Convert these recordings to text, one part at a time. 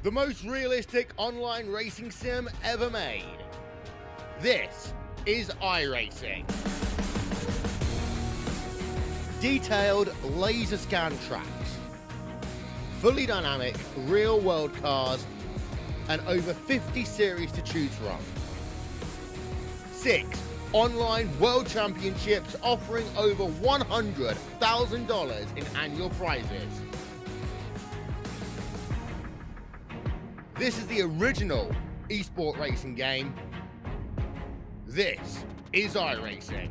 the most realistic online racing sim ever made. This is iRacing. Detailed laser scan tracks, fully dynamic real-world cars, and over 50 series to choose from. 6 online world championships offering over $100,000 in annual prizes. This is the original esport racing game. This is iRacing.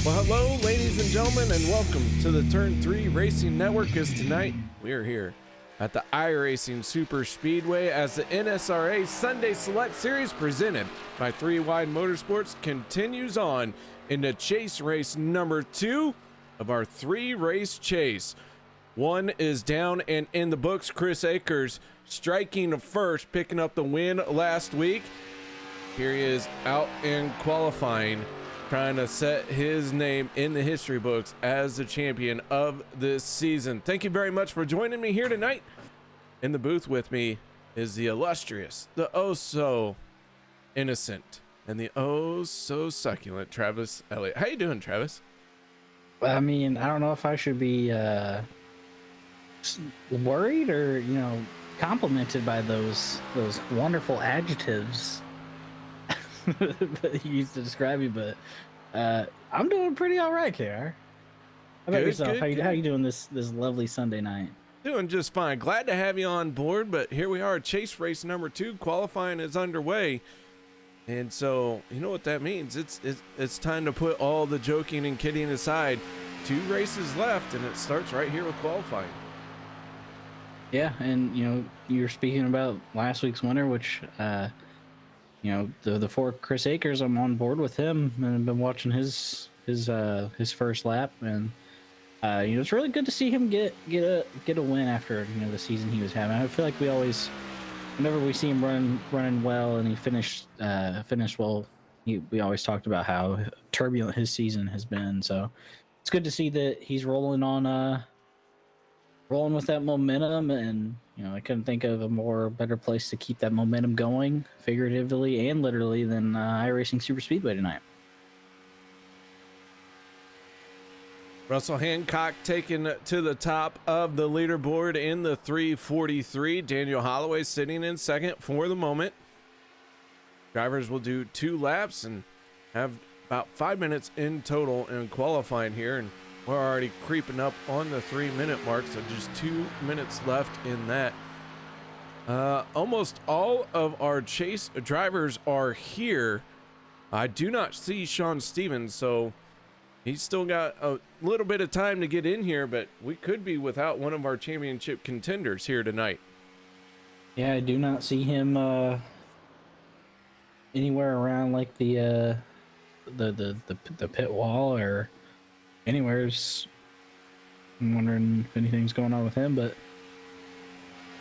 Well, hello, ladies and gentlemen, and welcome to the Turn 3 Racing Network. As tonight we are here at the iRacing Superspeedway as the NSRA Sunday Select Series presented by 3 Wide Motorsports continues on into chase race number 2 of our 3-race chase. 1 is down and in the books. Chris Akers striking first, picking up the win last week. Here he is out in qualifying, trying to set his name in the history books as the champion of this season. Thank you very much for joining me here tonight. In the booth with me is the illustrious, the oh so innocent, and the oh so succulent Travis Elliott. How you doing, Travis? I mean, I don't know if I should be worried or, complimented by those wonderful adjectives that you used to describe me, but I'm doing pretty all right, KR. How about yourself? How you doing this lovely Sunday night? Doing just fine. Glad to have you on board, but here we are, chase race number 2. Qualifying is underway, and so you know what that means. It's time to put all the joking and kidding aside. 2 races left, and it starts right here with qualifying. Yeah, and you're speaking about last week's winner, which the for Chris Akers, I'm on board with him, and I've been watching his first lap, and it's really good to see him get a win after the season he was having. I feel like we always, whenever we see him running well and he finished well, we always talked about how turbulent his season has been. So it's good to see that he's rolling with that momentum, and I couldn't think of a better place to keep that momentum going, figuratively and literally, than iRacing Superspeedway tonight. Russell Hancock taken to the top of the leaderboard in the 343. Daniel Holloway sitting in second for the moment. Drivers will do 2 laps and have about 5 minutes in total in qualifying here, and we're already creeping up on the 3-minute mark, so just 2 minutes left in that. Almost all of our chase drivers are here. I do not see Sean Stevens, so he's still got a little bit of time to get in here, but we could be without one of our championship contenders here tonight. Yeah, I do not see him anywhere around like the pit wall or anywhere's. I'm wondering if anything's going on with him, but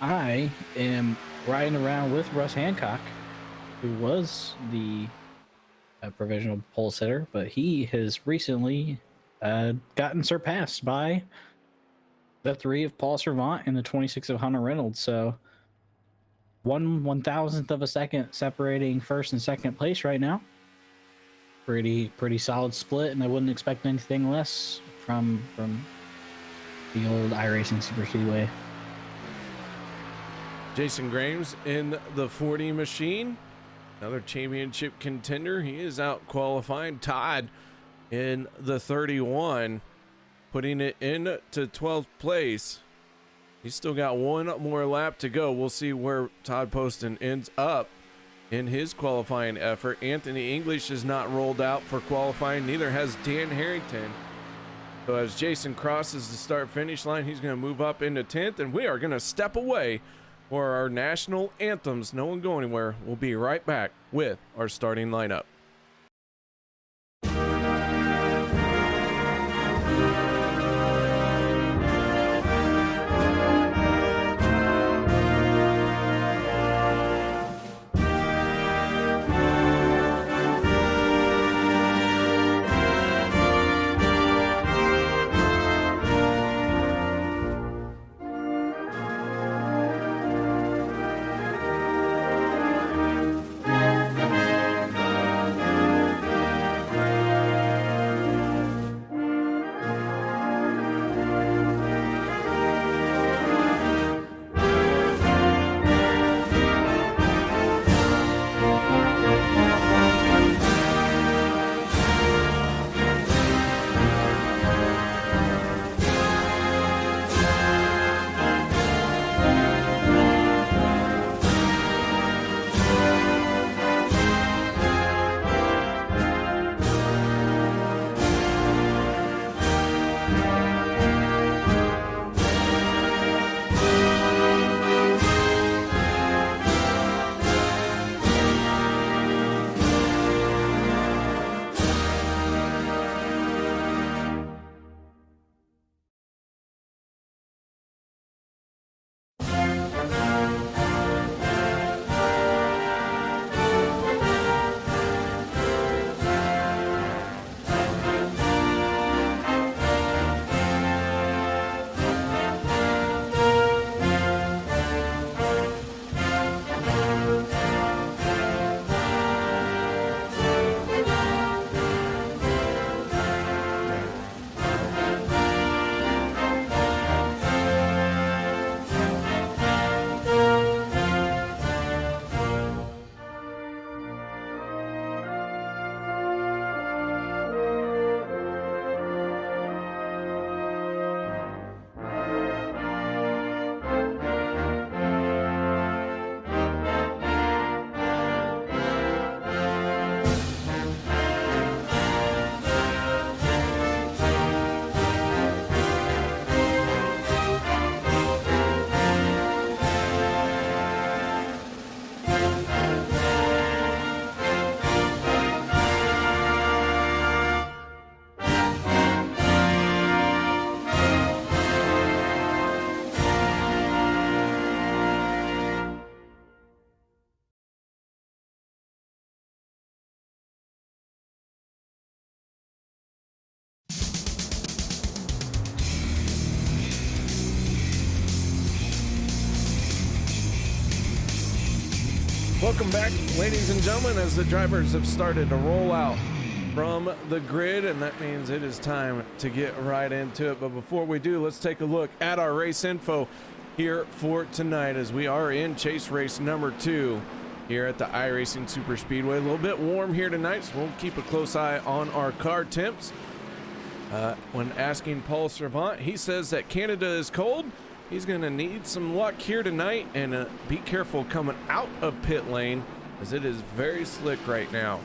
I am riding around with Russ Hancock, who was the provisional pole sitter, but he has recently gotten surpassed by the 3 of Paul Servant and the 26 of Hunter Reynolds. So 1/1000th of a second separating first and second place right now. Pretty solid split, and I wouldn't expect anything less from the old iRacing Superspeedway. Jason Graves in the 40 machine, another championship contender. He is out qualifying. Todd in the 31, putting it into 12th place. He's still got 1 more lap to go. We'll see where Todd Poston ends up in his qualifying effort. Anthony English is not rolled out for qualifying, neither has Dan Harrington. So as Jason crosses the start finish line, he's going to move up into 10th, and we are going to step away for our national anthems. No one go anywhere. We'll be right back with our starting lineup. Welcome back, ladies and gentlemen, as the drivers have started to roll out from the grid, and that means it is time to get right into it. But before we do, let's take a look at our race info here for tonight, as we are in chase race number 2 here at the iRacing Superspeedway. A little bit warm here tonight, so we'll keep a close eye on our car temps. When asking Paul Servant, he says that Canada is cold. He's going to need some luck here tonight, and be careful coming out of pit lane, as it is very slick right now.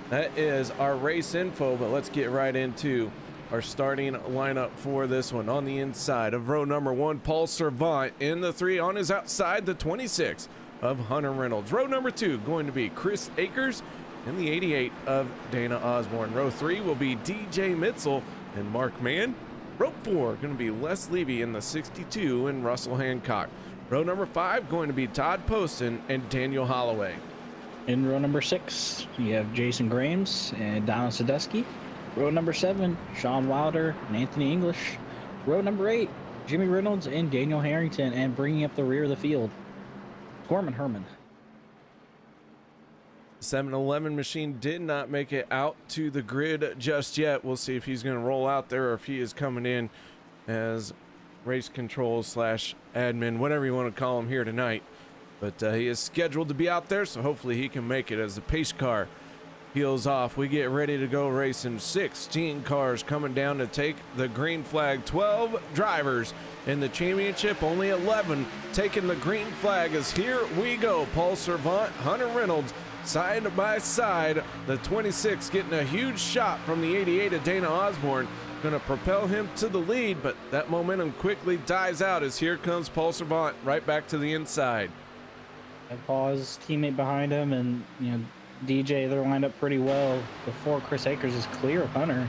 That is our race info, but let's get right into our starting lineup for this one. On the inside of row number 1, Paul Servant. In the 3, on his outside, the 26 of Hunter Reynolds. Row number 2 going to be Chris Akers, and the 88 of Dana Osborne. Row 3 will be DJ Mitzel and Mark Mann. Row 4 going to be Les Levy in the 62 and Russell Hancock. Row number 5 going to be Todd Poston and Daniel Holloway. In row number 6, you have Jason Grames and Donald Sadusky. Row number 7, Sean Wilder and Anthony English. Row number 8, Jimmy Reynolds and Daniel Harrington, and bringing up the rear of the field, Gorman Herman. 7-Eleven machine did not make it out to the grid just yet. We'll see if he's going to roll out there or if he is coming in as race control slash admin, whatever you want to call him here tonight. But he is scheduled to be out there, so hopefully he can make it as the pace car peels off. We get ready to go racing. 16 cars coming down to take the green flag. 12 drivers in the championship, only 11 taking the green flag, as here we go. Paul Servant, Hunter Reynolds, side by side. The 26 getting a huge shot from the 88 of Dana Osborne, going to propel him to the lead, but that momentum quickly dies out as here comes Paul Servant right back to the inside. And Paul's teammate behind him, and DJ, they're lined up pretty well before Chris Akers is clear of Hunter.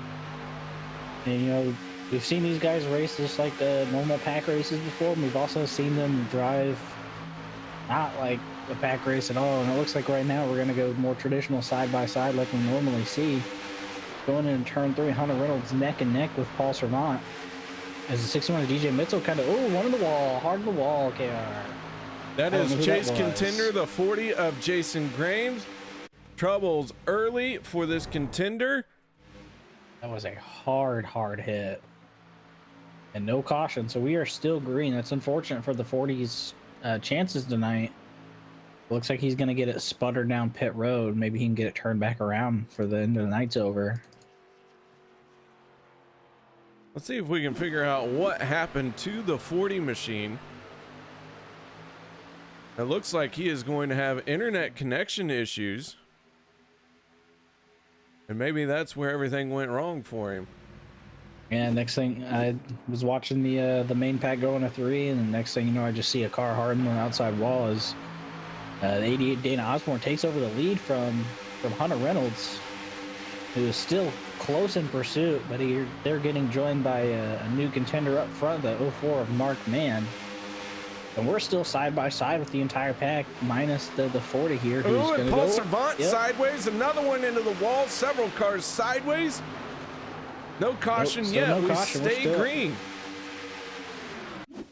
And we've seen these guys race just like the normal pack races before, and we've also seen them drive not like a pack race at all. And it looks like right now we're going to go more traditional side by side like we normally see. Going into turn 3, Hunter Reynolds neck and neck with Paul Servant, as the 61 of DJ Mitzel kind of one in the wall, hard in the wall. KR. That is chase contender, the 40 of Jason Grames. Troubles early for this contender. That was a hard hit. And no caution, so we are still green. That's unfortunate for the 40's chances tonight. Looks like he's going to get it sputtered down pit road. Maybe he can get it turned back around for the end of the night's over. Let's see if we can figure out what happened to the 40 machine. It looks like he is going to have internet connection issues. And maybe that's where everything went wrong for him. And next thing, I was watching the main pack go into 3, and the next thing you know, I just see a car hard on the outside wall as the 88 Dana Osborne takes over the lead from Hunter Reynolds, who is still close in pursuit, but they're getting joined by a new contender up front, the 04 of Mark Mann. And we're still side by side with the entire pack, minus the 40 here. Ooh, and Paul Servant sideways, another one into the wall, several cars sideways. No caution yet. No we caution. stay green.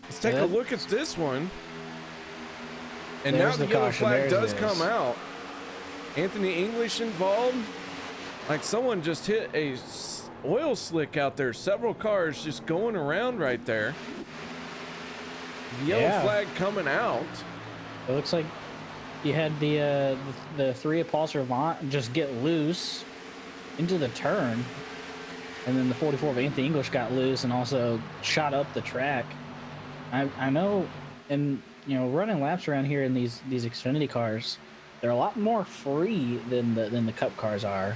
Let's take a look at this one. And now the yellow flag does come out. Anthony English involved. Like someone just hit a oil slick out there. Several cars just going around right there. The yellow flag coming out. It looks like you had the 3 of Paul Servant just get loose into the turn, and then the 44 of Anthony English got loose and also shot up the track. I know, and running laps around here in these Xfinity cars, they're a lot more free than the Cup cars are.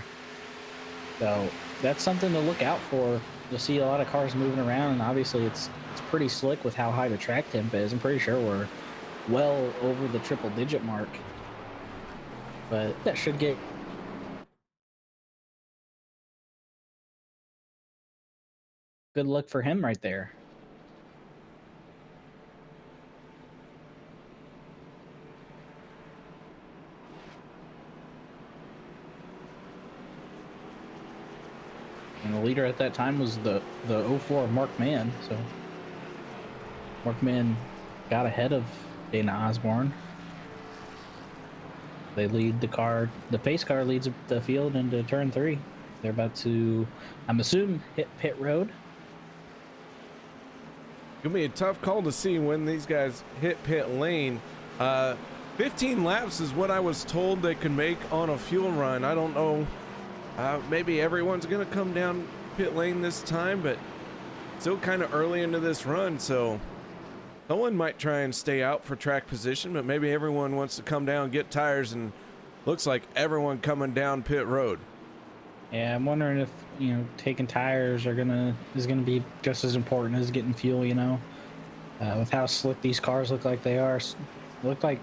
So that's something to look out for. You'll see a lot of cars moving around, and obviously it's pretty slick with how high the track temp is. I'm pretty sure we're well over the triple-digit mark, but that should get good luck for him right there. And the leader at that time was the 04 Mark Mann, so Mark Mann got ahead of Dana Osborne. They lead the car. The pace car leads the field into turn 3. They're about to, I'm assuming, hit pit road. Gonna be a tough call to see when these guys hit pit lane. 15 laps is what I was told they could make on a fuel run. I don't know. Maybe everyone's gonna come down pit lane this time, but still kind of early into this run, so someone might try and stay out for track position, but maybe everyone wants to come down, get tires, and looks like everyone coming down pit road. Yeah, I'm wondering if, you know, taking tires is gonna be just as important as getting fuel, you know. With how slick these cars look like they are, look like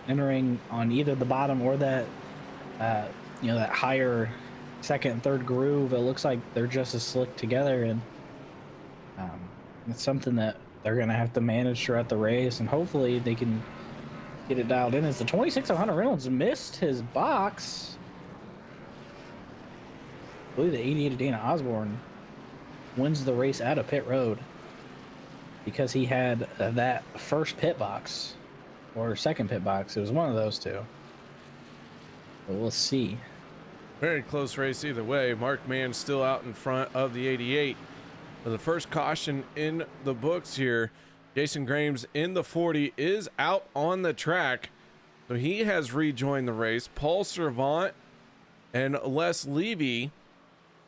entering on either the bottom or that you know, that higher second and third groove. It looks like they're just as slick together, and it's something that they're gonna have to manage throughout the race, and hopefully they can get it dialed in. As the 26 of Hunter Reynolds missed his box. I believe the 88 of Dana Osborne wins the race out of pit road because he had that first pit box or second pit box. It was one of those two. But we'll see. Very close race either way. Mark Mann still out in front of the 88. For the first caution in the books here, Jason Grames in the 40 is out on the track. So he has rejoined the race. Paul Servant and Les Levy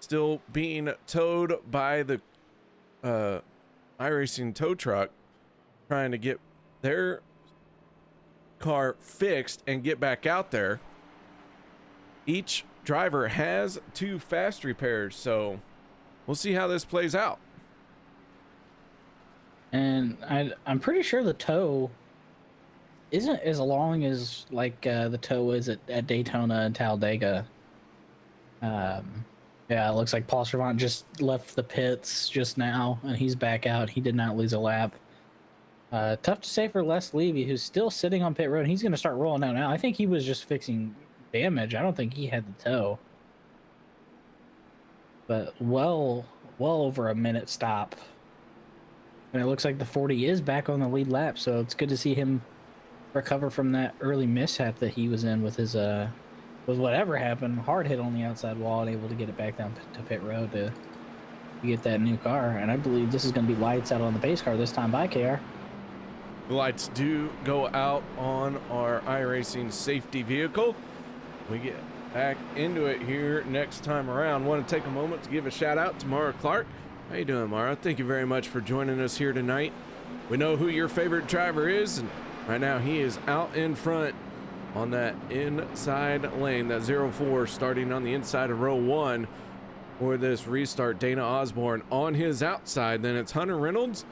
still being towed by the iRacing tow truck, trying to get their car fixed and get back out there. Each driver has 2 fast repairs, so we'll see how this plays out. And I'm pretty sure the tow isn't as long as like the tow is at Daytona and Talladega. Yeah, it looks like Paul Servant just left the pits just now, and he's back out. He did not lose a lap. Tough to say for Les Levy, who's still sitting on pit road. He's going to start rolling out now. I think he was just fixing damage. I don't think he had the tow. But well over a minute stop. And it looks like the 40 is back on the lead lap, so it's good to see him recover from that early mishap that he was in with his with whatever happened, hard hit on the outside wall and able to get it back down to pit road to get that new car. And I believe this is going to be lights out on the pace car this time by KR. The lights do go out on our iRacing safety vehicle. We get back into it here next time around. Want to take a moment to give a shout out to Mara Clark. How you doing, Mara? Thank you very much for joining us here tonight. We know who your favorite driver is, and right now he is out in front on that inside lane, that 04 starting on the inside of row 1 for this restart. Dana Osborne on his outside, then it's Hunter Reynolds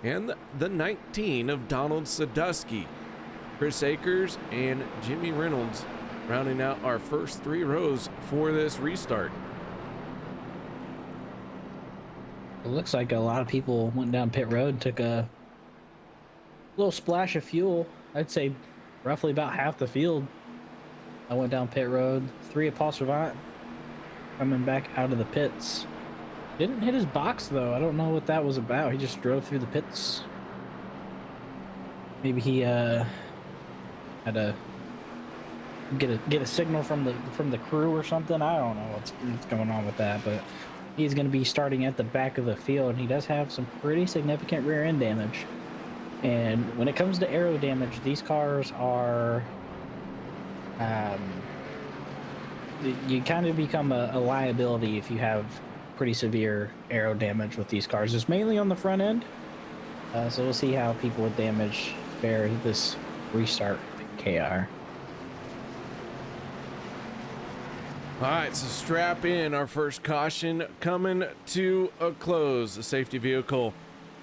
and the 19 of Donald Sadusky. Chris Akers and Jimmy Reynolds rounding out our first 3 rows for this restart. It looks like a lot of people went down pit road and took a little splash of fuel. I'd say roughly about half the field. I went down pit road. 3 of Paul Servant coming back out of the pits. Didn't hit his box though. I don't know what that was about. He just drove through the pits. Maybe he had to get a signal from the crew or something. I don't know what's going on with that, but he's going to be starting at the back of the field. He does have some pretty significant rear end damage. And when it comes to aero damage, these cars are, you kind of become a liability if you have pretty severe aero damage with these cars. It's mainly on the front end. So we'll see how people with damage fare this restart KR. All right, so strap in. Our first caution coming to a close. The safety vehicle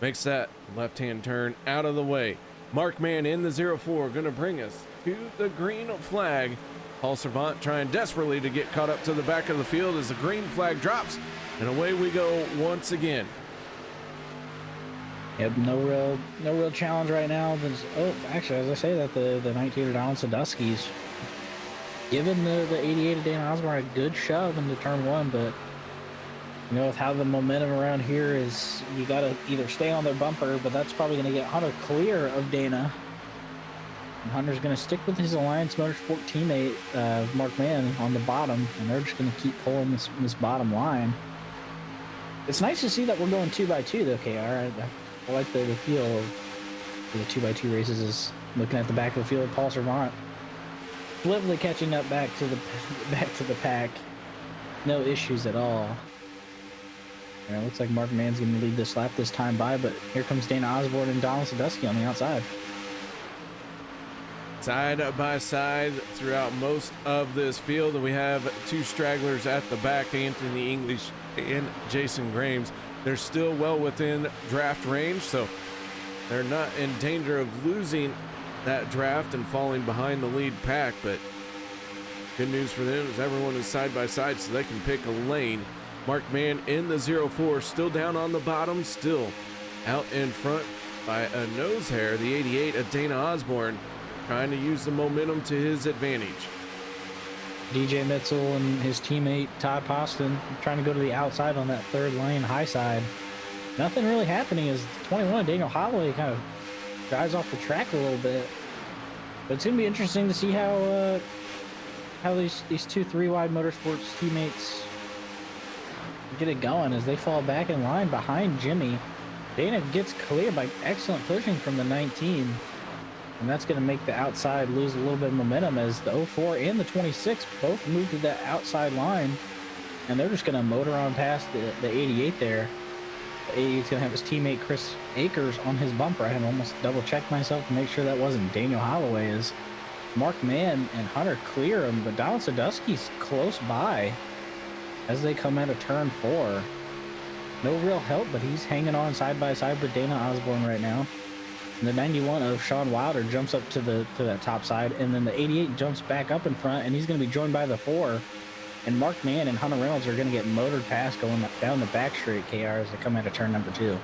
makes that left-hand turn out of the way. Mark Mann in the 04 going to bring us to the green flag. Paul Servant trying desperately to get caught up to the back of the field as the green flag drops, and away we go once again. Yep, no real challenge right now. Oh, actually, as I say that, the 19 Donald Sadusky's giving the 88 of Dana Osborne a good shove into turn 1, but you know, with how the momentum around here is, you got to either stay on their bumper, but that's probably going to get Hunter clear of Dana. And Hunter's going to stick with his Alliance Motorsport teammate, Mark Mann, on the bottom, and they're just going to keep pulling this bottom line. It's nice to see that we're going 2x2 though, KR. I like the feel of the 2x2 races is looking at the back of the field. Paul Servant swiftly catching up back to the pack. No issues at all. And it looks like Mark Mann's going to lead this lap this time by, but here comes Dana Osborne and Donald Sadusky on the outside. Side by side throughout most of this field, and we have two stragglers at the back, Anthony English and Jason Grames. They're still well within draft range, so they're not in danger of losing that draft and falling behind the lead pack, but good news for them is everyone is side by side so they can pick a lane. Mark Mann in the 04, still down on the bottom, still out in front by a nose hair. The 88 of Dana Osborne trying to use the momentum to his advantage. DJ Mitchell and his teammate Todd Poston trying to go to the outside on that third lane high side. Nothing really happening as 21 Daniel Holloway kind of drives off the track a little bit. But it's gonna be interesting to see how these two 3-wide motorsports teammates get it going as they fall back in line behind Jimmy. Dana gets clear by excellent pushing from the 19. And that's going to make the outside lose a little bit of momentum as the 04 and the 26 both move to that outside line. And they're just going to motor on past the 88 there. The 88's going to have his teammate Chris Akers on his bumper. I had to almost double check myself to make sure that wasn't Daniel Holloway, as Mark Mann and Hunter clear him, but Donald Sadusky's close by as they come out of turn 4. No real help, but he's hanging on side by side with Dana Osborne right now. And the 91 of Sean Wilder jumps up to that top side, and then the 88 jumps back up in front, and he's going to be joined by the 4. And Mark Mann and Hunter Reynolds are going to get motored past going down the back straight, KR, as they come out of turn number 2.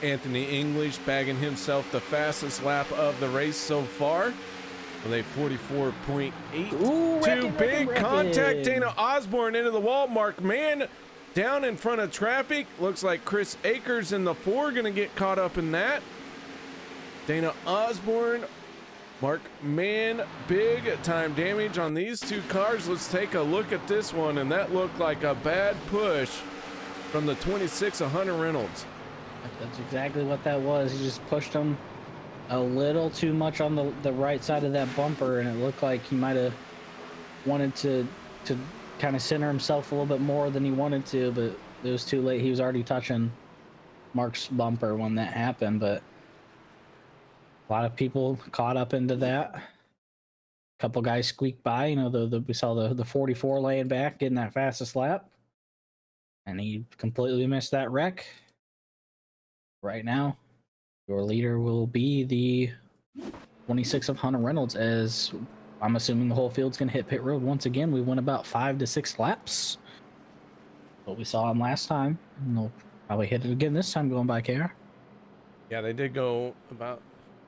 Anthony English bagging himself the fastest lap of the race so far with a 44.82. Big contact. Dana Osborne into the wall. Mark Mann down in front of traffic. Looks like Chris Akers in the 4 going to get caught up in that. Dana Osborne, Mark Mann, big time damage on these two cars. Let's take a look at this one, and that looked like a bad push from the 26 of Hunter Reynolds. That's exactly what that was. He just pushed him a little too much on the right side of that bumper, and it looked like he might have wanted to kind of center himself a little bit more than he wanted to, but it was too late. He was already touching Mark's bumper when that happened, but a lot of people caught up into that. A couple guys squeaked by, you know, we saw the 44 laying back, getting that fastest lap, and he completely missed that wreck. Right now, your leader will be the 26 of Hunter Reynolds, as I'm assuming the whole field's going to hit pit road once again. We went about 5 to 6 laps. What we saw him last time, and they'll probably hit it again this time going by, KR. Yeah, they did go about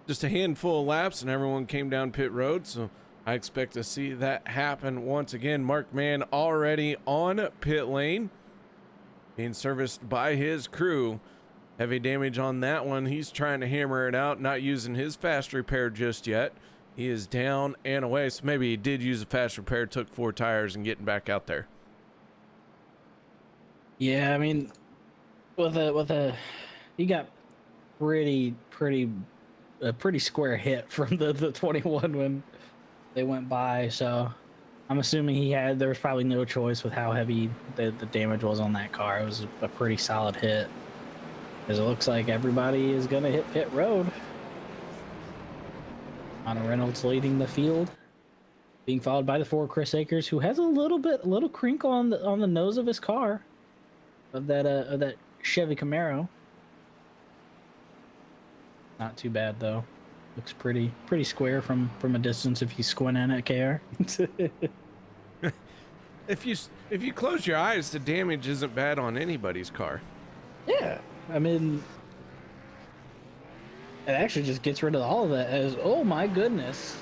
just a handful of laps, and everyone came down pit road, so I expect to see that happen once again. Mark Mann already on pit lane, being serviced by his crew. Heavy damage on that one. He's trying to hammer it out, not using his fast repair just yet. He is down and away, so maybe he did use a fast repair, took 4 tires and getting back out there. Yeah, I mean, he got a pretty square hit from the 21 when they went by, so I'm assuming there was probably no choice with how heavy the damage was on that car. It was a pretty solid hit, because it looks like everybody is going to hit pit road. Hunter Reynolds leading the field, being followed by the 4 Chris Akers, who has a little crinkle on the nose of his car, of that Chevy Camaro. Not too bad though. Looks pretty square from a distance if you squint in at KR. If you close your eyes, the damage isn't bad on anybody's car. Yeah, I mean, it actually just gets rid of all of that. As oh my goodness,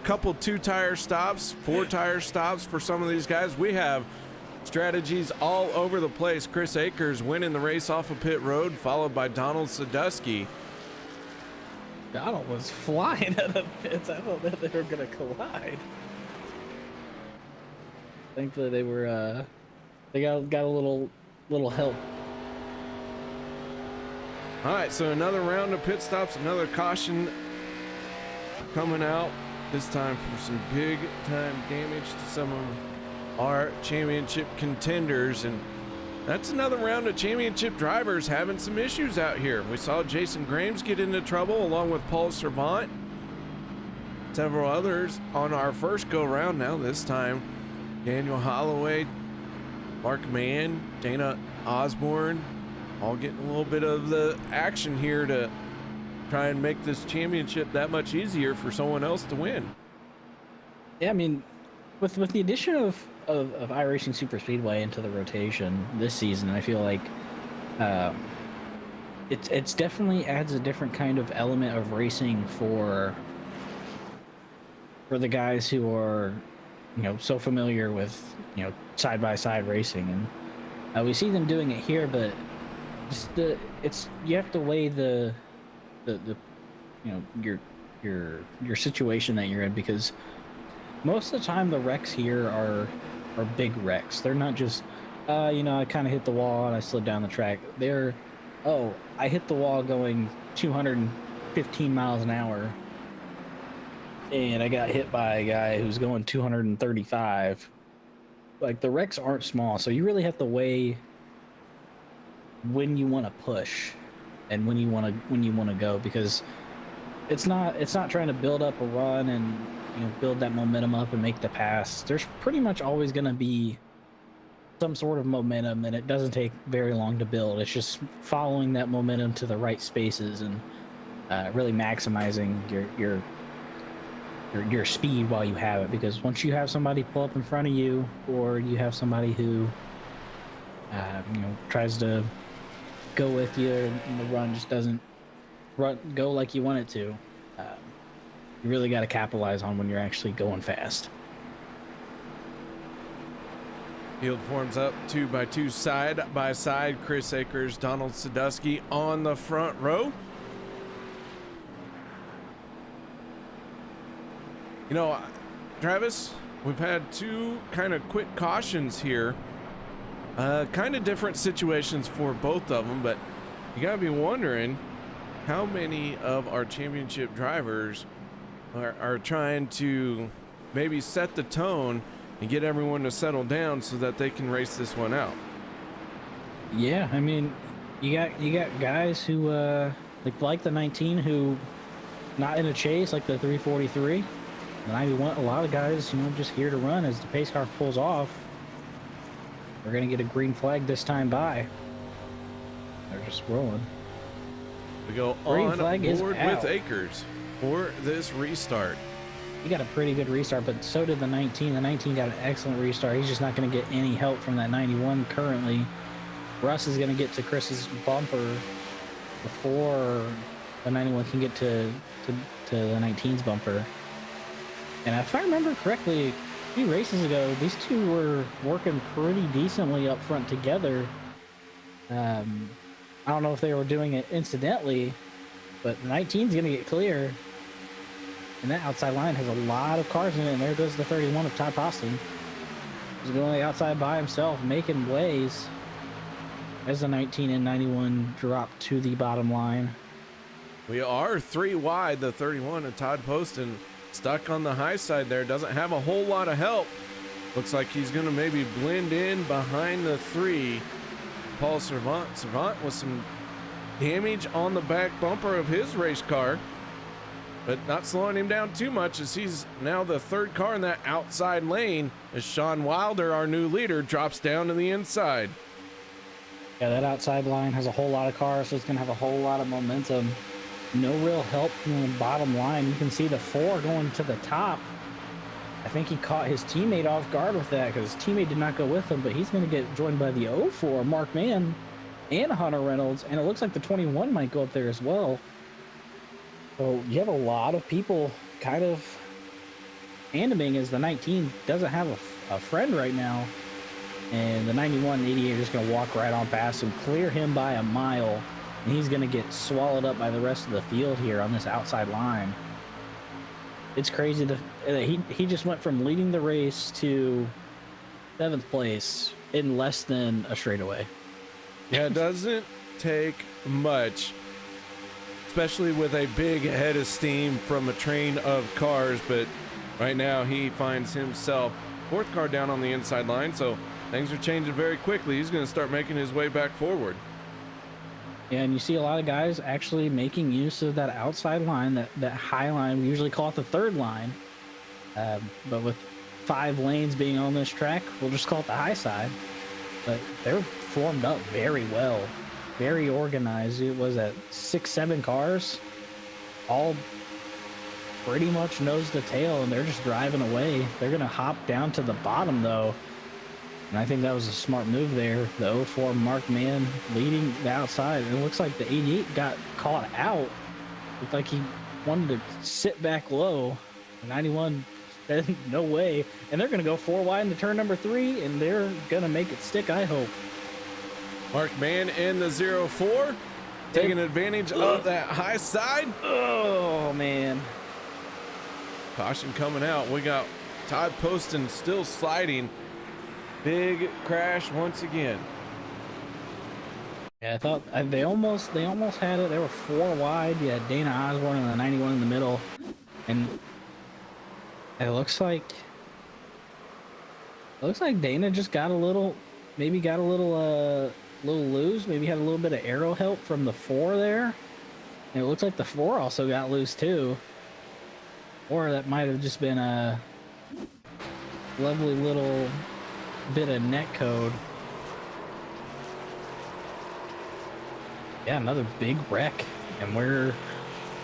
couple 2 tire stops, 4 tire stops for some of these guys. We have strategies all over the place. Chris Akers winning the race off of pit road, followed by Donald Sadusky. Donald was flying out of pits. I thought that they were gonna collide. Thankfully, they were. They got a little help. All right, so another round of pit stops, another caution coming out. This time for some big time damage to some of our championship contenders, and that's another round of championship drivers having some issues out here. We saw Jason Grames get into trouble along with Paul Servant, several others on our first go round. Now this time Daniel Holloway, Mark Mann, Dana Osborne, all getting a little bit of the action here to try and make this championship that much easier for someone else to win. Yeah, I mean, with the addition of iRacing Superspeedway into the rotation this season, I feel like it's definitely adds a different kind of element of racing for the guys who are, you know, so familiar with, you know, side by side racing, and we see them doing it here, but just you have to weigh the you know, your situation that you're in, because most of the time the wrecks here are big wrecks. They're not just you know, I kind of hit the wall and I slid down the track. They're, oh, I hit the wall going 215 miles an hour and I got hit by a guy who's going 235. Like, the wrecks aren't small, so you really have to weigh when you want to push and when you want to go, because it's not trying to build up a run and, you know, build that momentum up and make the pass. There's pretty much always going to be some sort of momentum, and it doesn't take very long to build. It's just following that momentum to the right spaces and really maximizing your speed while you have it, because once you have somebody pull up in front of you, or you have somebody who you know, tries to go with you and the run just doesn't go like you want it to, you really got to capitalize on when you're actually going fast. Field forms up 2x2 side by side. Chris Akers, Donald Sadusky on the front row. You know, Travis, we've had two kind of quick cautions here. Kind of different situations for both of them, but you gotta be wondering how many of our championship drivers are trying to maybe set the tone and get everyone to settle down so that they can race this one out. Yeah, I mean, you got guys who like the 19 who not in a chase, like the 343. The 91, a lot of guys, you know, just here to run. As the pace car pulls off, we're gonna get a green flag this time by. They're just rolling. We go Green on flag is board out with Akers for this restart. He got a pretty good restart, but so did the 19. The 19 got an excellent restart. He's just not going to get any help from that 91 currently. Russ is going to get to Chris's bumper before the 91 can get to the 19's bumper. And if I remember correctly, a few races ago, these two were working pretty decently up front together. I don't know if they were doing it incidentally, but the 19's going to get clear. And that outside line has a lot of cars in it, and there goes the 31 of Todd Poston. He's going the outside by himself, making ways as the 19 and 91 drop to the bottom line. We are 3 wide. The 31 of Todd Poston stuck on the high side there. Doesn't have a whole lot of help. Looks like he's going to maybe blend in behind the 3. Paul Servant. Servant with some damage on the back bumper of his race car, but not slowing him down too much, as he's now the 3rd car in that outside lane, as Sean Wilder, our new leader, drops down to the inside. Yeah, that outside line has a whole lot of cars, so it's going to have a whole lot of momentum. No real help from the bottom line. You can see the 4 going to the top. I think he caught his teammate off guard with that, because his teammate did not go with him, but he's going to get joined by the 04, Mark Mann, and Hunter Reynolds, and it looks like the 21 might go up there as well. So you have a lot of people kind of animating, as the 19 doesn't have a friend right now, and the 91 and 88 are just going to walk right on past him, clear him by a mile. and he's going to get swallowed up by the rest of the field here on this outside line. It's crazy that he just went from leading the race to 7th place in less than a straightaway. Yeah, it doesn't take much, especially with a big head of steam from a train of cars, but right now he finds himself 4th car down on the inside line, so things are changing very quickly. He's going to start making his way back forward. Yeah, and you see a lot of guys actually making use of that outside line, that high line. We usually call it the 3rd line, but with 5 lanes being on this track, we'll just call it the high side. But they're formed up very well, very organized. It was at 6-7 cars, all pretty much nose to tail, and they're just driving away. They're going to hop down to the bottom, though. And I think that was a smart move there. The 04 Mark Mann leading the outside. And it looks like the 88 got caught out. Looked like he wanted to sit back low. The 91 said, no way. And they're going to go 4 wide into turn number 3, and they're going to make it stick, I hope. Mark Mann in the 04, taking advantage of that high side. Oh, man. Caution coming out. We got Todd Poston still sliding. Big crash once again. Yeah, I thought they almost had it. They were 4 wide. You had Dana Osborne and the 91 in the middle, and it looks like Dana just got a little loose. Maybe had a little bit of aero help from the 4 there. And it looks like the 4 also got loose too, or that might have just been a lovely little bit of net code. Yeah, another big wreck, and we're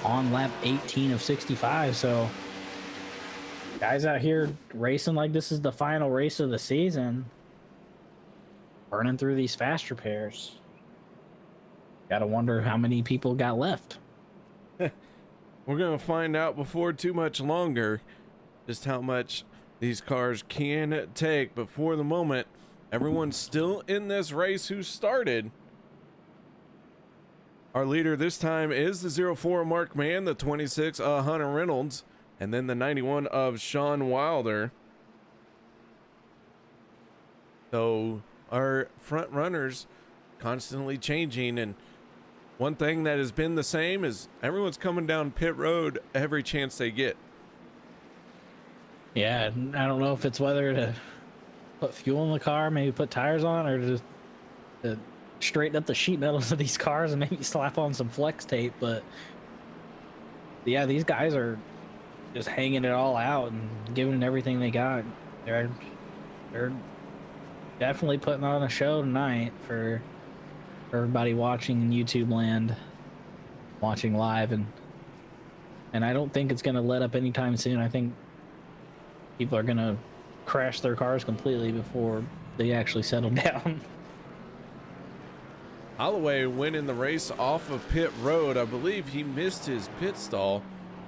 on lap 18 of 65. So guys out here racing like this is the final race of the season, burning through these fast repairs. Gotta wonder how many people got left. We're gonna find out before too much longer just how much these cars can take, but for the moment, everyone's still in this race who started. Our leader this time is the 04 Mark Mann, the 26 Hunter Reynolds, and then the 91 of Sean Wilder. So our front runners constantly changing, and one thing that has been the same is everyone's coming down pit road every chance they get. Yeah, I don't know if it's whether to put fuel in the car, maybe put tires on, or just to straighten up the sheet metals of these cars and maybe slap on some flex tape. But yeah, these guys are just hanging it all out and giving it everything they got. They're definitely putting on a show tonight for everybody watching in YouTube land, watching live, and I don't think it's going to let up anytime soon. I think people are gonna crash their cars completely before they actually settle down. Holloway winning the race off of pit road. I believe he missed his pit stall.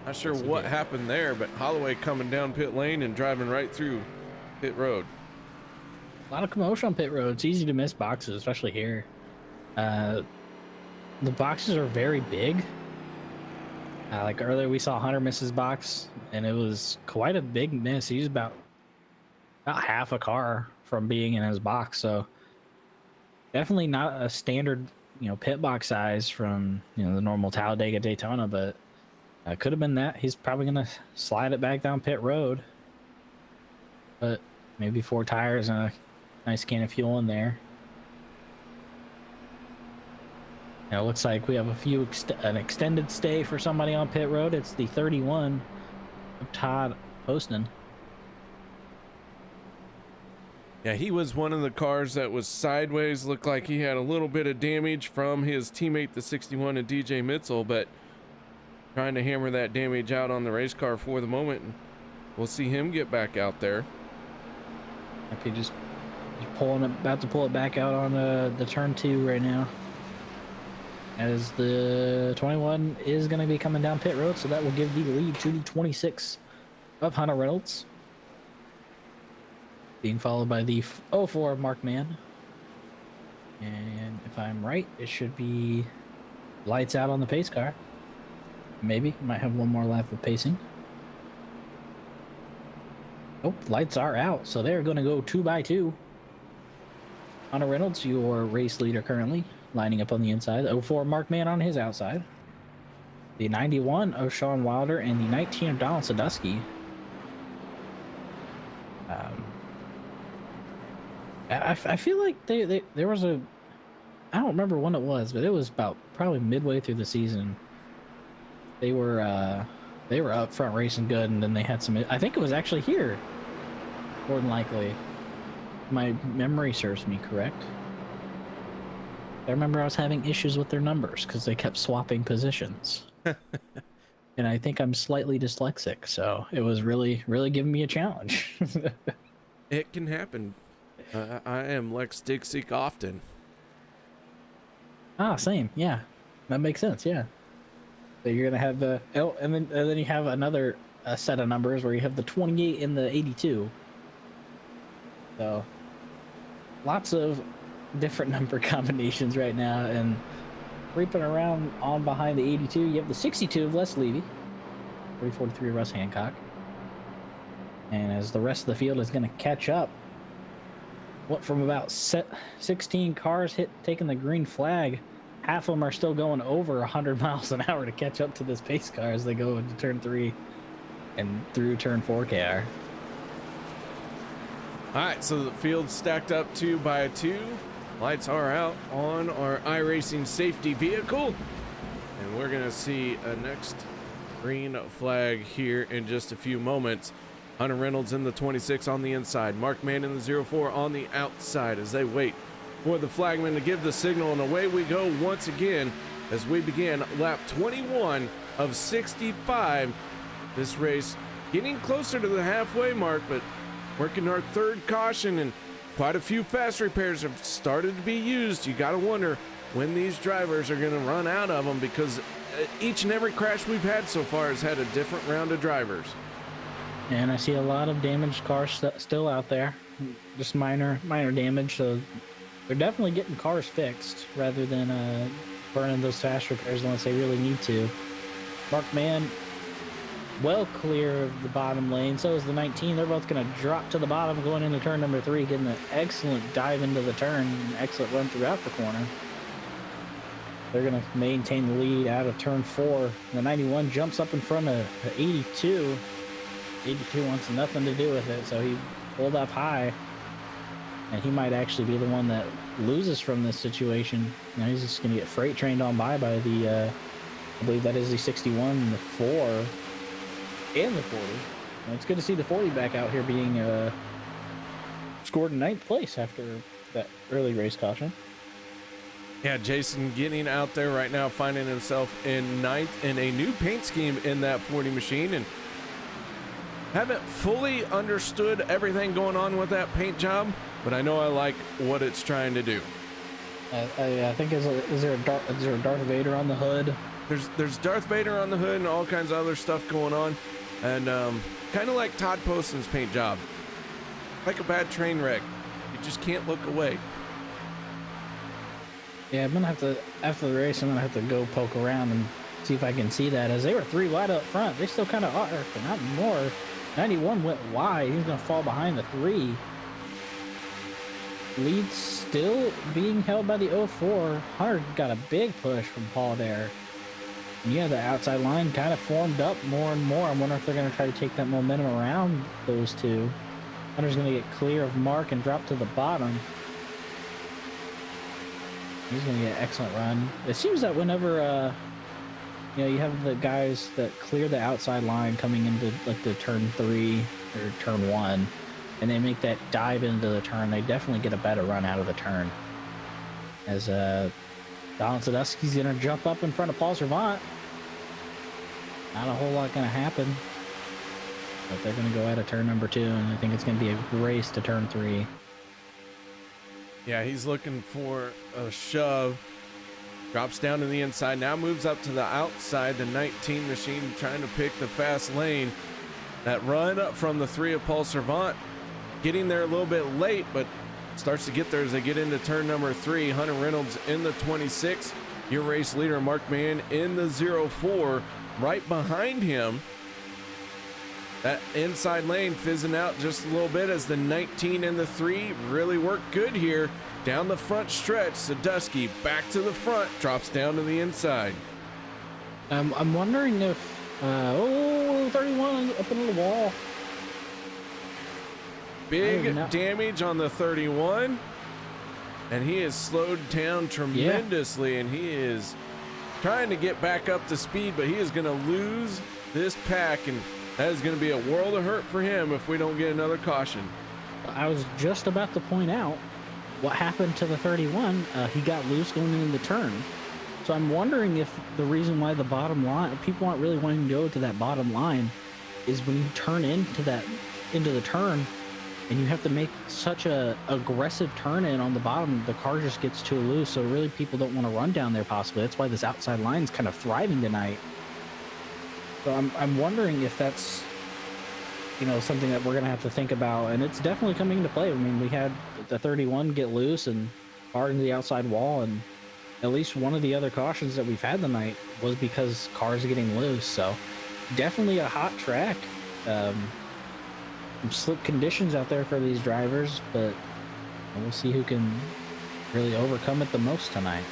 Not sure what happened there, but Holloway coming down pit lane and driving right through pit road. A lot of commotion on pit road. It's easy to miss boxes, especially here. The boxes are very big. Like earlier, we saw Hunter miss his box, and it was quite a big miss. He was about half a car from being in his box, so definitely not a standard, pit box size from the normal Talladega Daytona, but could have been that. He's probably gonna slide it back down pit road, but maybe 4 tires and a nice can of fuel in there. It looks like we have an extended stay for somebody on pit road. It's the 31 of Todd Poston. Yeah, he was one of the cars that was sideways. Looked like he had a little bit of damage from his teammate, the 61 of DJ Mitzel, but trying to hammer that damage out on the race car for the moment. And we'll see him get back out there. If he just about to pull it back out on the turn 2 right now. As the 21 is going to be coming down pit road, so that will give the lead to the 26 of Hunter Reynolds, being followed by the 04 of Mark Mann. And if I'm right, it should be Lights out on the pace car. Maybe might have one more lap of pacing. Oh, lights are out, so they're going to go 2 by 2. Hunter Reynolds, your race leader currently, lining up on the inside. The 04 Mark Mann on his outside. The 91 of Sean Wilder and the 19 of Donald Sadusky. I feel like there was a, I don't remember when it was, but it was about probably midway through the season. They were up front racing good, and then they had some, I think it was actually here, more than likely. My memory serves me correct. I remember I was having issues with their numbers because they kept swapping positions. And I think I'm slightly dyslexic, so it was really, really giving me a challenge. It can happen. I am Lex Dixie often. Ah, same. Yeah, that makes sense. Yeah. So you're gonna have the and then you have another set of numbers where you have the 28 and the 82. So lots of different number combinations right now, and creeping around on behind the 82, you have the 62 of Les Levy, 343 Russ Hancock, and as the rest of the field is going to catch up, what from about 16 cars taking the green flag, half of them are still going over 100 miles an hour to catch up to this pace car as they go into turn 3 and through turn 4 KR. All right, so the field's stacked up 2 by 2. Lights are out on our iRacing safety vehicle, and we're gonna see a next green flag here in just a few moments. Hunter Reynolds in the 26 on the inside, Mark Mann in the 04 on the outside as they wait for the flagman to give the signal, and away we go once again as we begin lap 21 of 65. This race getting closer to the halfway mark, but working our third caution, and quite a few fast repairs have started to be used. You got to wonder when these drivers are going to run out of them, because each and every crash we've had so far has had a different round of drivers. And I see a lot of damaged cars still out there, just minor damage. So they're definitely getting cars fixed rather than burning those fast repairs unless they really need to. Mark Mann, well clear of the bottom lane. So is the 19. They're both going to drop to the bottom going into turn number 3, getting an excellent dive into the turn, an excellent run throughout the corner. They're going to maintain the lead out of turn 4. The 91 jumps up in front of the 82. 82 wants nothing to do with it, so he pulled up high, and he might actually be the one that loses from this situation. Now he's just going to get freight trained on by the, I believe that is the 61, the 4, and the 40. And it's good to see the 40 back out here being scored in 9th place after that early race caution. Yeah, Jason getting out there right now, finding himself in 9th in a new paint scheme in that 40 machine, and haven't fully understood everything going on with that paint job, but I know I like what it's trying to do. I think is there a Darth Vader on the hood? There's Darth Vader on the hood and all kinds of other stuff going on, and kind of like Todd Poston's paint job, like a bad train wreck. You just can't look away. Yeah, I'm gonna have to, after the race, I'm gonna have to go poke around and see if I can see that. As they were 3 wide up front, they still kind of are, but not more. 91 went wide. He's gonna fall behind the 3. Lead still being held by the 04. Hunter got a big push from Paul there. And yeah, the outside line kind of formed up more and more. I wonder if they're gonna try to take that momentum around those two. Hunter's gonna get clear of Mark and drop to the bottom. He's gonna get an excellent run. It seems that whenever you have the guys that clear the outside line coming into like the turn 3 or turn 1, and they make that dive into the turn, they definitely get a better run out of the turn. As Donald Sadusky's gonna jump up in front of Paul Servant. Not a whole lot gonna happen, but they're gonna go out of turn number 2, and I think it's gonna be a race to turn 3. Yeah, he's looking for a shove. Drops down to the inside, now moves up to the outside. The 19 machine trying to pick the fast lane. That run up from the 3 of Paul Servant, getting there a little bit late, but starts to get there as they get into turn number 3. Hunter Reynolds in the 26, Your race leader, Mark Mann, in the 04. Right behind him, that inside lane fizzing out just a little bit as the 19 and the 3 really work good here. Down the front stretch, Sadusky back to the front, drops down to the inside. I'm wondering if 31 up into the wall. Big damage on the 31, and he is slowed down tremendously, and he is trying to get back up to speed, but he is going to lose this pack, and that is going to be a world of hurt for him if we don't get another caution. I was just about to point out what happened to the 31. He got loose going into the turn. So I'm wondering if the reason why the bottom line, people aren't really wanting to go to that bottom line, is when you turn into the turn, and you have to make such a aggressive turn in on the bottom, the car just gets too loose. So really, people don't want to run down there. Possibly that's why this outside line is kind of thriving tonight. So I'm wondering if that's, something that we're gonna have to think about, and it's definitely coming into play. I mean, we had the 31 get loose and hard into the outside wall, and at least one of the other cautions that we've had tonight was because cars are getting loose. So definitely a hot track. Some slip conditions out there for these drivers, but we'll see who can really overcome it the most tonight.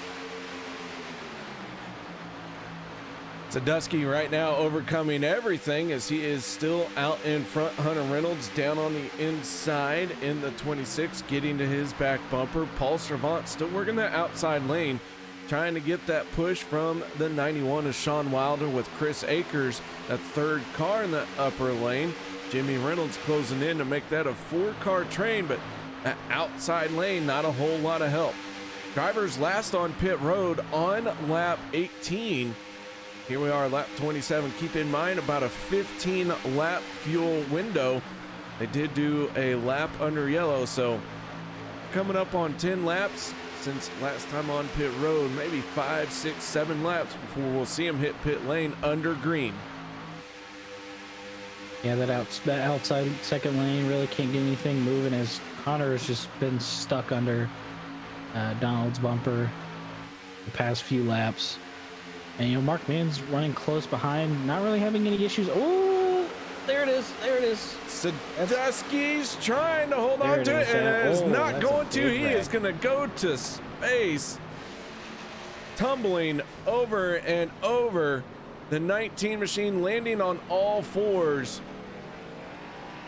Sadusky right now overcoming everything as he is still out in front. Hunter Reynolds down on the inside in the 26, getting to his back bumper. Paul Servant still working the outside lane, trying to get that push from the 91 of Sean Wilder with Chris Akers, that third car in the upper lane. Jimmy Reynolds closing in to make that a 4-car train, but that outside lane, not a whole lot of help. Drivers last on pit road on lap 18. Here we are, lap 27. Keep in mind, about a 15 lap fuel window. They did do a lap under yellow, so coming up on 10 laps since last time on pit road, maybe 5, 6, 7 laps before we'll see him hit pit lane under green. Yeah, that outside second lane really can't get anything moving as Hunter has just been stuck under Donald's bumper the past few laps. And, Mark Mann's running close behind, not really having any issues. Oh, there it is. There it is. Sadusky's trying to hold on to it, and it's not going to. He is going to go to space, tumbling over and over. The 19 machine landing on all fours.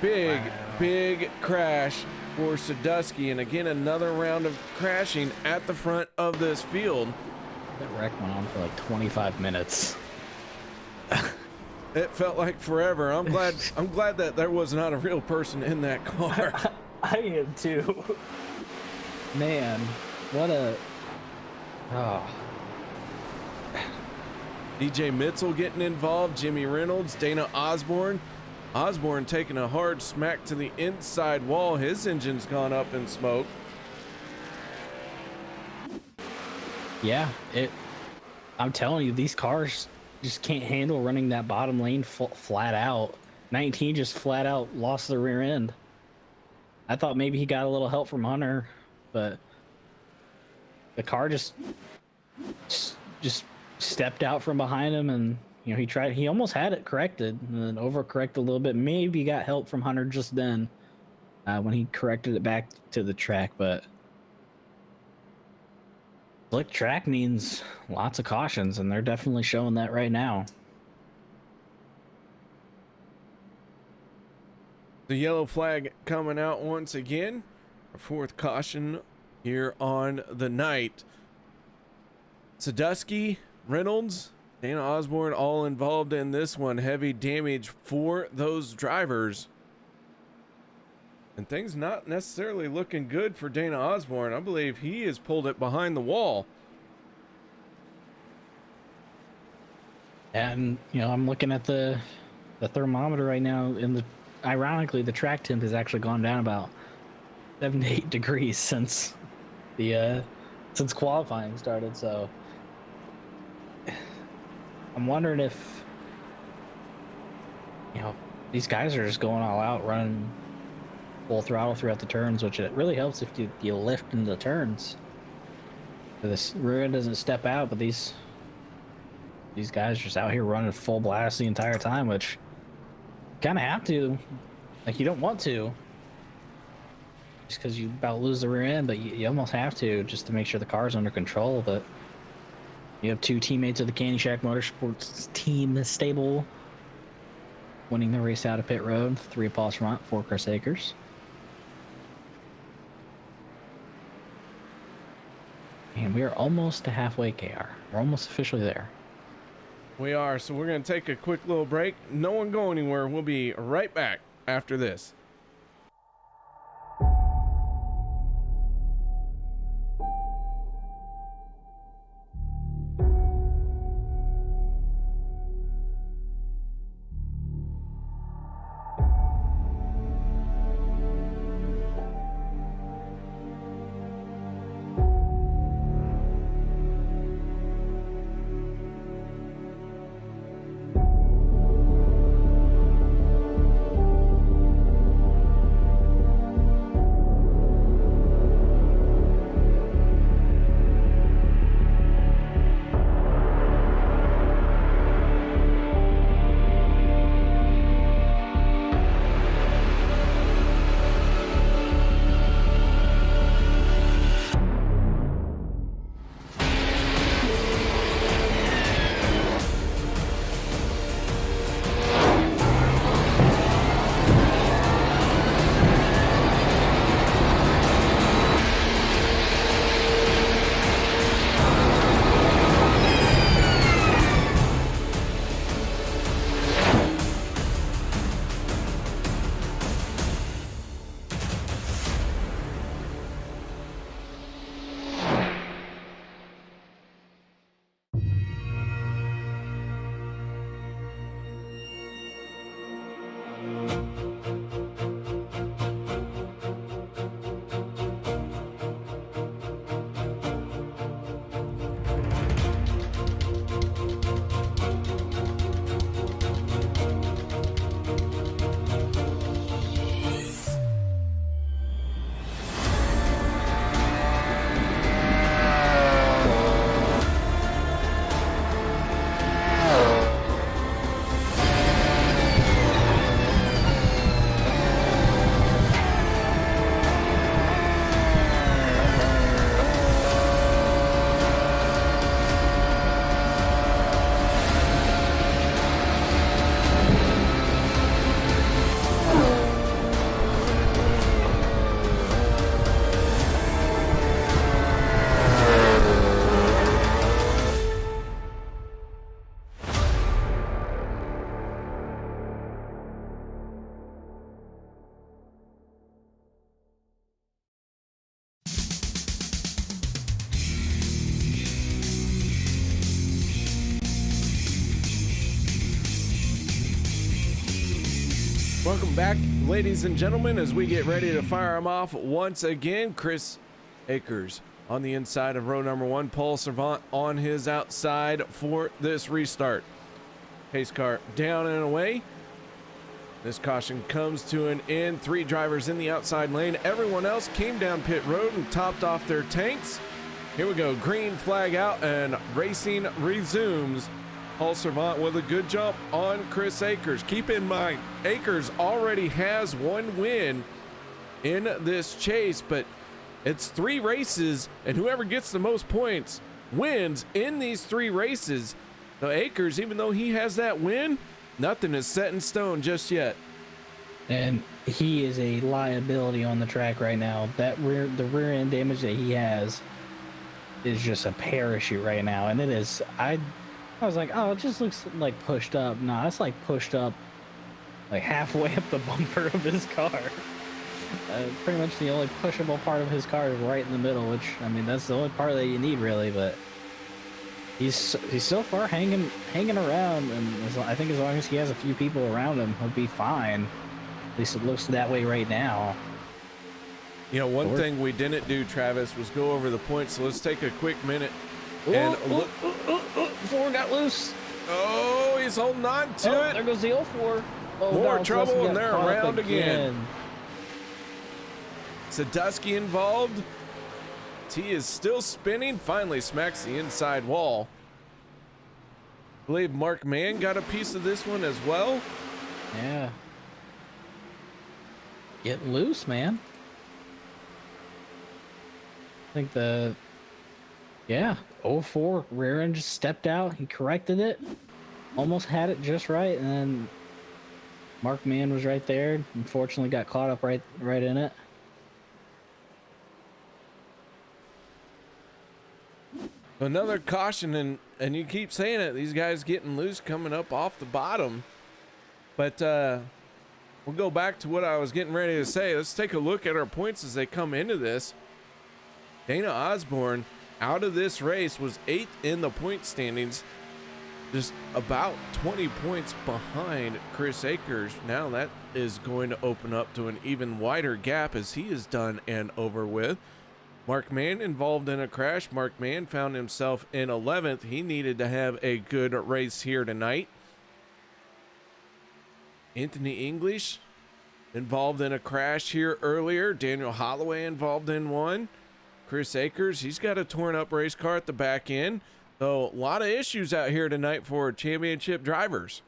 Big crash for Sadusky, and again another round of crashing at the front of this field. That wreck went on for like 25 minutes. It felt like forever. I'm glad that there was not a real person in that car. I am too. Man, what a DJ Mitzel getting involved, Jimmy Reynolds, Dana Osborne. Osborne taking a hard smack to the inside wall. His engine's gone up in smoke. Yeah, I'm telling you, these cars just can't handle running that bottom lane flat out. 19 just flat out lost the rear end. I thought maybe he got a little help from Hunter, but the car just stepped out from behind him, and he almost had it corrected and then overcorrected a little bit. Maybe got help from Hunter just then when he corrected it back to the track, but slick track means lots of cautions, and they're definitely showing that right now. The yellow flag coming out once again. Our fourth caution here on the night. Sadusky, Reynolds, Dana Osborne all involved in this one. Heavy damage for those drivers. And things not necessarily looking good for Dana Osborne. I believe he has pulled it behind the wall. And, I'm looking at the thermometer right now, and ironically, the track temp has actually gone down about 7 to 8 degrees since qualifying started. So I'm wondering if, these guys are just going all out, running full throttle throughout the turns, which it really helps if you lift in the turns. This rear end doesn't step out, but these guys just out here running full blast the entire time, which kind of have to. Like, you don't want to, just because you about lose the rear end, but you almost have to just to make sure the car's under control. But you have two teammates of the Candy Shack Motorsports team stable winning the race out of pit road. 3 Paul Servant, 4 Chris Akers. And we are almost to halfway, KR. We're almost officially there. We are, so we're going to take a quick little break. No one go anywhere. We'll be right back after this. Welcome back, ladies and gentlemen, as we get ready to fire them off once again. Chris Akers on the inside of row number 1, Paul Servant on his outside for this restart. Pace car down and away. This caution comes to an end. 3 drivers in the outside lane. Everyone else came down pit road and topped off their tanks. Here we go, green flag out and racing resumes. Paul Servant with a good jump on Chris Akers. Keep in mind, Akers already has 1 win in this chase, but it's 3 races, and whoever gets the most points wins in these 3 races. Now Akers, even though he has that win, nothing is set in stone just yet. And he is a liability on the track right now. The rear end damage that he has is just a parachute right now, and it is. I was like, oh, it just looks like pushed up. Nah, it's like pushed up like halfway up the bumper of his car. Pretty much the only pushable part of his car is right in the middle, which, I mean, that's the only part that you need really, but he's so far hanging around, and I think as long as he has a few people around him, he'll be fine. At least it looks that way right now. You know, one thing we didn't do, Travis, was go over the points, so let's take a quick minute and look. Ford got loose. Oh, he's holding on to it. There goes the 04. Oh, More no, trouble, and they're around again. Sadusky involved. left. He is still spinning, finally smacks the inside wall. I believe Mark Mann got a piece of this one as well. Yeah. Get loose, man. I think the 04 rear end just stepped out. He corrected it. Almost had it just right, and then Mark Mann was right there. Unfortunately got caught up right in it. Another caution, and you keep saying it, these guys getting loose coming up off the bottom. But we'll go back to what I was getting ready to say. Let's take a look at our points as they come into this. Dana Osborne out of this race was 8th in the point standings, just about 20 points behind Chris Akers. Now that is going to open up to an even wider gap as he is done and over with. Mark Mann involved in a crash. Mark Mann found himself in 11th. He needed to have a good race here tonight. Anthony English involved in a crash here earlier. Daniel Holloway involved in one. Chris Akers, he's got a torn up race car at the back end. So a lot of issues out here tonight for championship drivers.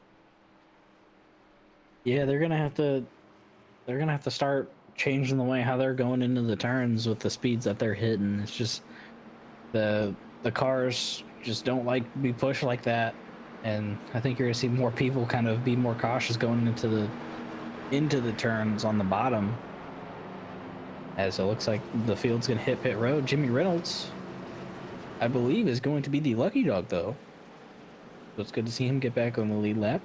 Yeah, they're gonna have to start changing the way how they're going into the turns with the speeds that they're hitting. It's just the cars just don't like to be pushed like that, and I think you're gonna see more people kind of be more cautious going into the turns on the bottom, as it looks like the field's gonna hit pit road. Jimmy Reynolds, I believe, is going to be the lucky dog though, so it's good to see him get back on the lead lap.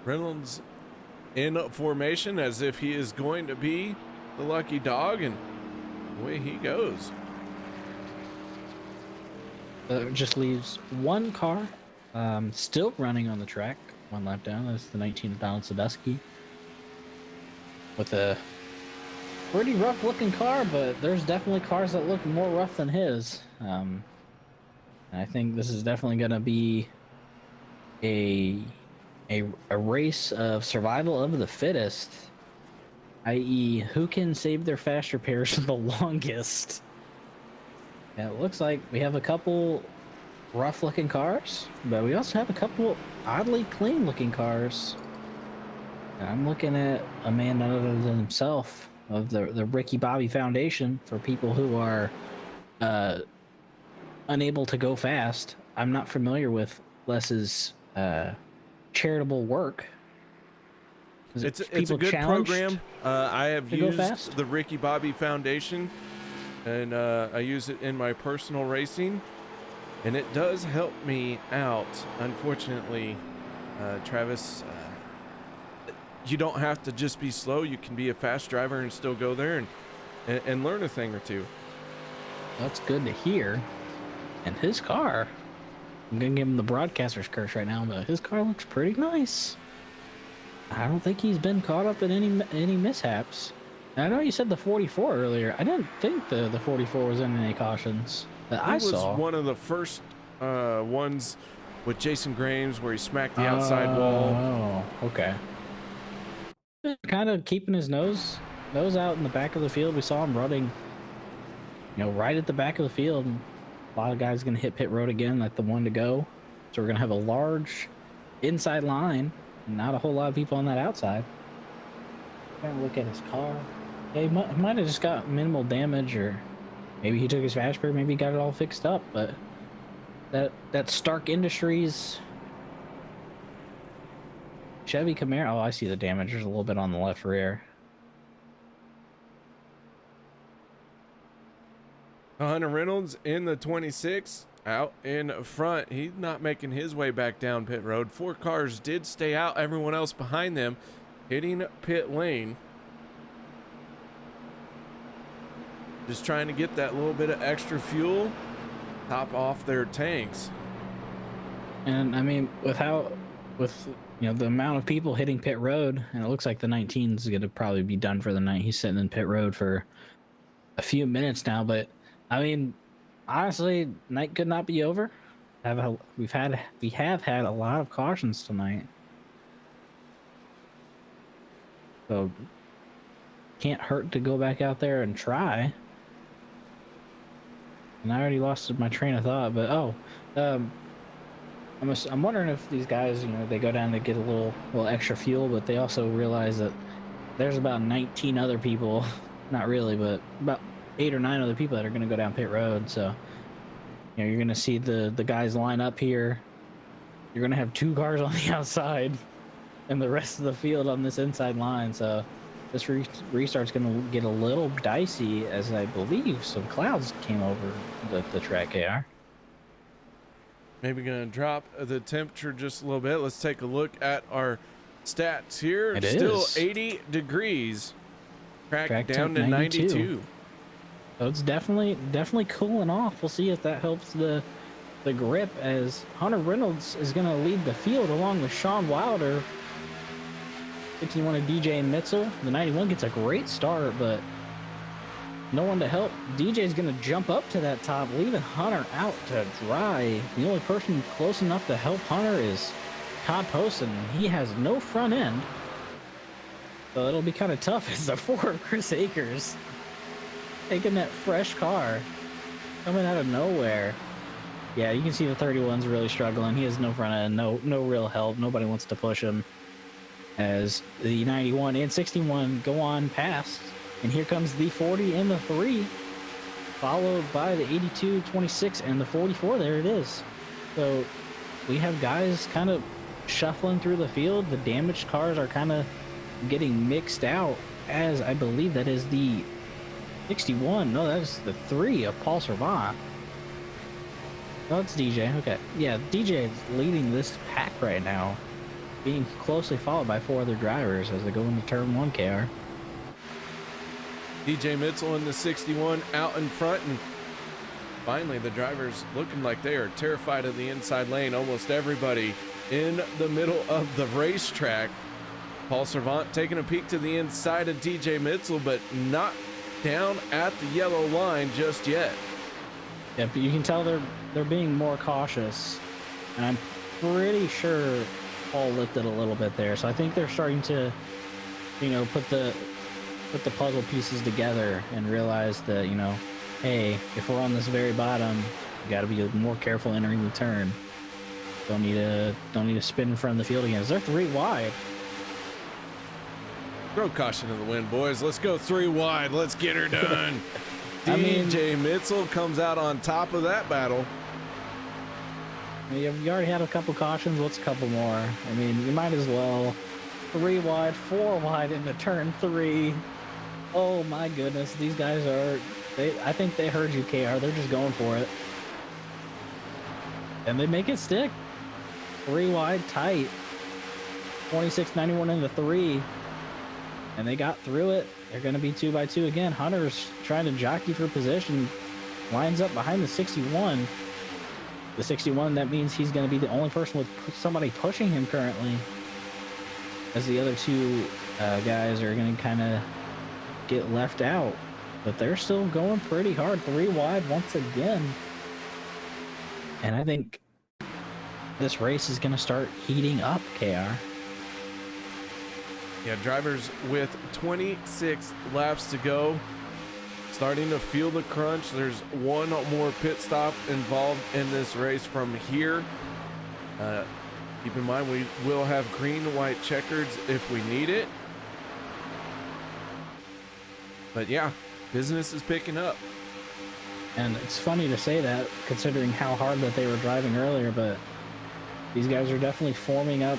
Reynolds in formation as if he is going to be the lucky dog, and away he goes. Just leaves one car still running on the track, one lap down. That's the 19 Donald Sadusky with a pretty rough looking car, but there's definitely cars that look more rough than his. I think this is definitely going to be a race of survival of the fittest, i.e. who can save their fast repairs the longest. And it looks like we have a couple rough looking cars, but we also have a couple oddly clean looking cars. And I'm looking at a man none other than himself of the Ricky Bobby Foundation for people who are unable to go fast. I'm not familiar with Les's charitable work. It's a good program. I have used the Ricky Bobby Foundation, and I use it in my personal racing, and it does help me out. Unfortunately, Travis, you don't have to just be slow. You can be a fast driver and still go there and learn a thing or two. That's good to hear. And his car, I'm gonna give him the broadcaster's curse right now, but his car looks pretty nice. I don't think he's been caught up in any mishaps. And I know you said the 44 earlier. I didn't think the 44 was in any cautions that I saw. He was one of the first ones with Jason Graves where he smacked the outside wall. Oh, okay. Kind of keeping his nose out in the back of the field. We saw him running, right at the back of the field. A lot of guys going to hit pit road again, like the one to go. So we're going to have a large inside line and not a whole lot of people on that outside. Trying to look at his car. Yeah, he might have just got minimal damage, or maybe he took his fast repair, maybe he got it all fixed up. But that Stark Industries Chevy Camaro, oh, I see the damage. There's a little bit on the left rear. Hunter Reynolds in the 26 out in front. He's not making his way back down pit road. 4 cars did stay out. Everyone else behind them hitting pit lane. Just trying to get that little bit of extra fuel, top off their tanks. And I mean, with the amount of people hitting pit road, and it looks like the 19 is going to probably be done for the night. He's sitting in pit road for a few minutes now, but I mean, honestly, night could not be over. We have had a lot of cautions tonight, so can't hurt to go back out there and try. And I already lost my train of thought, but um, I'm wondering if these guys, they go down to get a little extra fuel, but they also realize that there's about 19 other people, not really, but about 8 or 9 other people that are going to go down pit road. So, you're going to see the guys line up here. You're going to have 2 cars on the outside and the rest of the field on this inside line. So this restart's going to get a little dicey, as I believe some clouds came over the track, KR. Maybe going to drop the temperature just a little bit. Let's take a look at our stats here. It Still is 80 degrees. Track down temp to 92. So it's definitely cooling off. We'll see if that helps the grip, as Hunter Reynolds is going to lead the field along with Sean Wilder. 61 of DJ Mitzel. The 91 gets a great start, but no one to help. DJ's going to jump up to that top, leaving Hunter out to dry. The only person close enough to help Hunter is Todd Poston. He has no front end, so it'll be kind of tough as the 4 Chris Akers taking that fresh car coming out of nowhere. Yeah, you can see the 31's really struggling. He has no front end, no real help. Nobody wants to push him, as the 91 and 61 go on past. And here comes the 40 and the 3, followed by the 82, 26, and the 44. There it is. So we have guys kind of shuffling through the field. The damaged cars are kind of getting mixed out, as I believe that is the 61. No, that is the 3 of Paul Servant. Oh, it's DJ. Okay. Yeah, DJ is leading this pack right now, being closely followed by 4 other drivers as they go into turn 1, KR. DJ Mitzel in the 61 out in front, and finally the drivers looking like they are terrified of the inside lane. Almost everybody in the middle of the racetrack. Paul Servant taking a peek to the inside of DJ Mitzel, but not down at the yellow line just yet. Yeah, but you can tell they're being more cautious, and I'm pretty sure Paul lifted a little bit there. So I think they're starting to, put the puzzle pieces together and realize that, hey, if we're on this very bottom, we got to be more careful entering the turn. Don't need to spin in front of the field again. They're 3 wide. Throw caution to the wind, boys. Let's go 3 wide. Let's get her done. DJ Mitzel comes out on top of that battle. You already had a couple cautions. What's a couple more? I mean, you might as well. 3 wide, 4 wide into turn 3. Oh my goodness, these guys I think they heard you, KR. They're just going for it. And they make it stick. 3 wide, tight. 26-91 into 3. And they got through it. They're going to be 2 by 2 again. Hunter's trying to jockey for position. Lines up behind the 61. The 61, that means he's going to be the only person with somebody pushing him currently, as the other 2 guys are going to kind of get left out. But they're still going pretty hard. 3 wide once again. And I think this race is going to start heating up, KR. Yeah, drivers with 26 laps to go, starting to feel the crunch. There's 1 more pit stop involved in this race from here. Keep in mind, we will have green and white checkers if we need it. But yeah, business is picking up. And it's funny to say that, considering how hard that they were driving earlier, but these guys are definitely forming up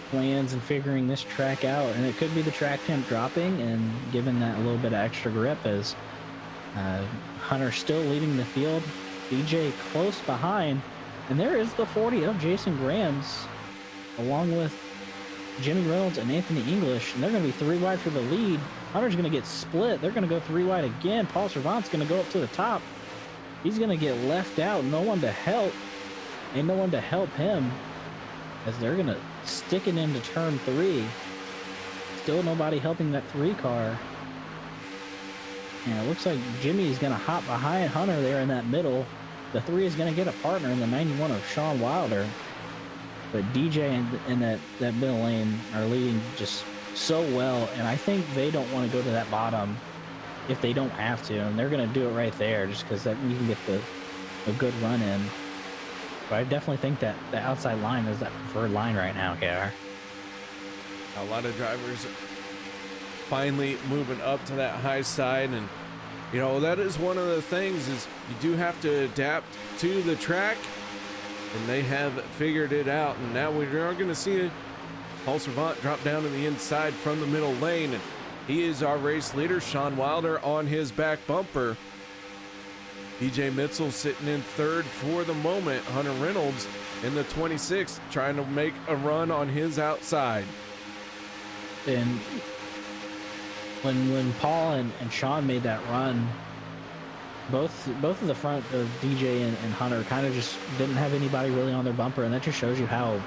plans and figuring this track out. And it could be the track temp dropping and giving that a little bit of extra grip, as Hunter still leading the field. DJ close behind. And there is the 40 of Jason Grams, along with Jimmy Reynolds and Anthony English. And they're going to be 3 wide for the lead. Hunter's going to get split. They're going to go 3 wide again. Paul Servant's going to go up to the top. He's going to get left out. No one to help. And no one to help him, as they're going to stick it into turn 3. Still nobody helping that 3 car. And it looks like Jimmy is going to hop behind Hunter there in that middle. The 3 is going to get a partner in the 91 of Sean Wilder. But DJ and that middle lane are leading just so well, and I think they don't want to go to that bottom if they don't have to, and they're going to do it right there just because that you can get a good run in. But I definitely think that the outside line is that preferred line right now, KR. A lot of drivers finally moving up to that high side, and you know, that is one of the things is you do have to adapt to the track, and they have figured it out. And now we are going to see Paul Servant drop down to the inside from the middle lane, and he is our race leader. Sean Wilder on his back bumper. DJ Mitchell sitting in third for the moment. Hunter Reynolds in the 26th trying to make a run on his outside. And when Paul and Sean made that run, both of the front of DJ and Hunter kind of just didn't have anybody really on their bumper, and that just shows you how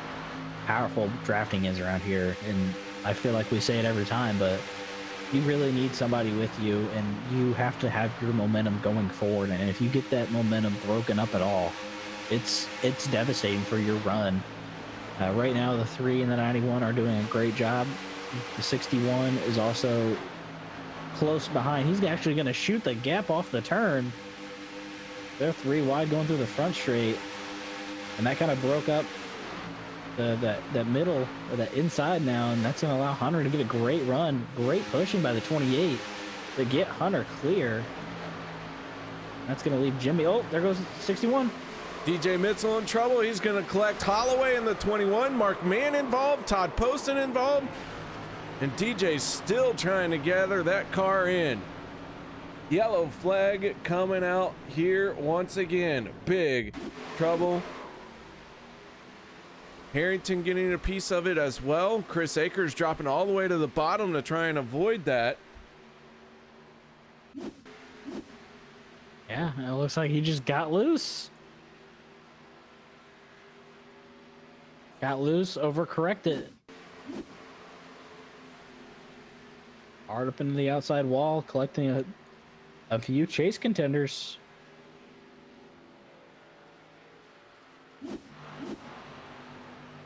powerful drafting is around here. And I feel like we say it every time, but you really need somebody with you, and you have to have your momentum going forward. And if you get that momentum broken up at all, it's devastating for your run. Right now, the 3 and the 91 are doing a great job. The 61 is also close behind. He's actually going to shoot the gap off the turn. They're 3 wide going through the front straight, and that kind of broke up that middle or that inside now, and that's going to allow Hunter to get a great run. Great pushing by the 28 to get Hunter clear. That's going to leave Jimmy. Oh, there goes 61. DJ Mitchell in trouble. He's going to collect Holloway in the 21. Mark Mann involved. Todd Poston involved. And DJ's still trying to gather that car in. Yellow flag coming out here once again. Big trouble. Harrington getting a piece of it as well. Chris Akers dropping all the way to the bottom to try and avoid that. Yeah, it looks like he just got loose. Got loose, overcorrected. Hard up into the outside wall, collecting a few chase contenders.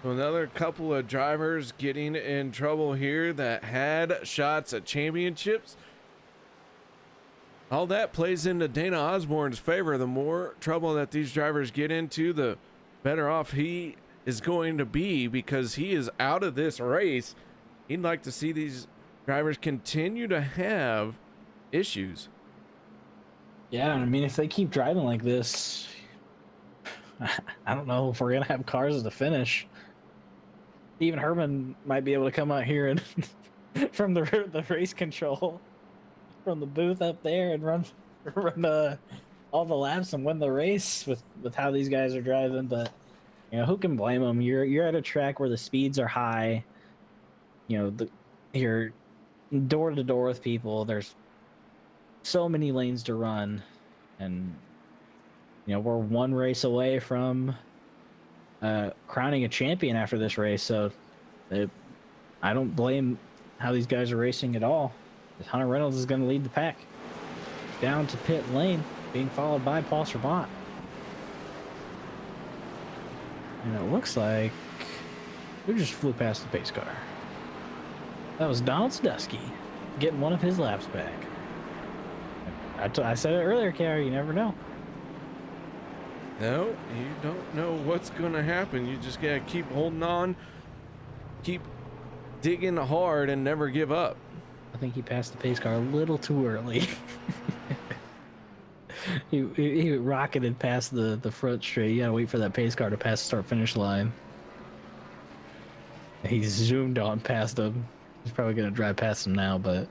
Another couple of drivers getting in trouble here that had shots at championships. All that plays into Dana Osborne's favor. The more trouble that these drivers get into, the better off he is going to be, because he is out of this race. He'd like to see these drivers continue to have issues. Yeah, I mean, if they keep driving like this, I don't know if we're going to have cars at the finish. Even Herman might be able to come out here and from the race control, from the booth up there, and run all the laps and win the race with how these guys are driving. But you know, who can blame them? You're at a track where the speeds are high. You know, you're door to door with people. There's so many lanes to run, and you know, we're one race away from crowning a champion after this race. So I don't blame how these guys are racing at all. Hunter Reynolds is going to lead the pack down to pit lane, being followed by Paul Servant. And it looks like we just flew past the pace car. That was Donald Sadusky getting one of his laps back. I said it earlier, Carrie, you never know. No, you don't know what's going to happen. You just got to keep holding on, keep digging hard, and never give up. I think he passed the pace car a little too early. he rocketed past the front straight. You got to wait for that pace car to pass the start-finish line. He zoomed on past him. He's probably going to drive past him now, but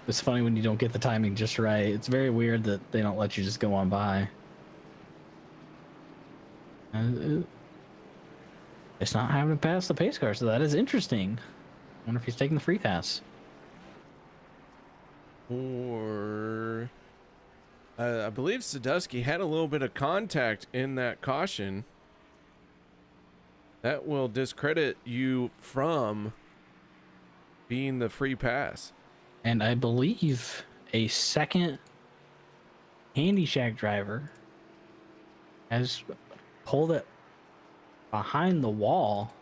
it's funny when you don't get the timing just right. It's very weird that they don't let you just go on by. It's not having to pass the pace car, so that is interesting. I wonder if he's taking the free pass. Or I believe Sadusky had a little bit of contact in that caution. That will discredit you from being the free pass. And I believe a second Handy Shack driver has pulled it behind the wall.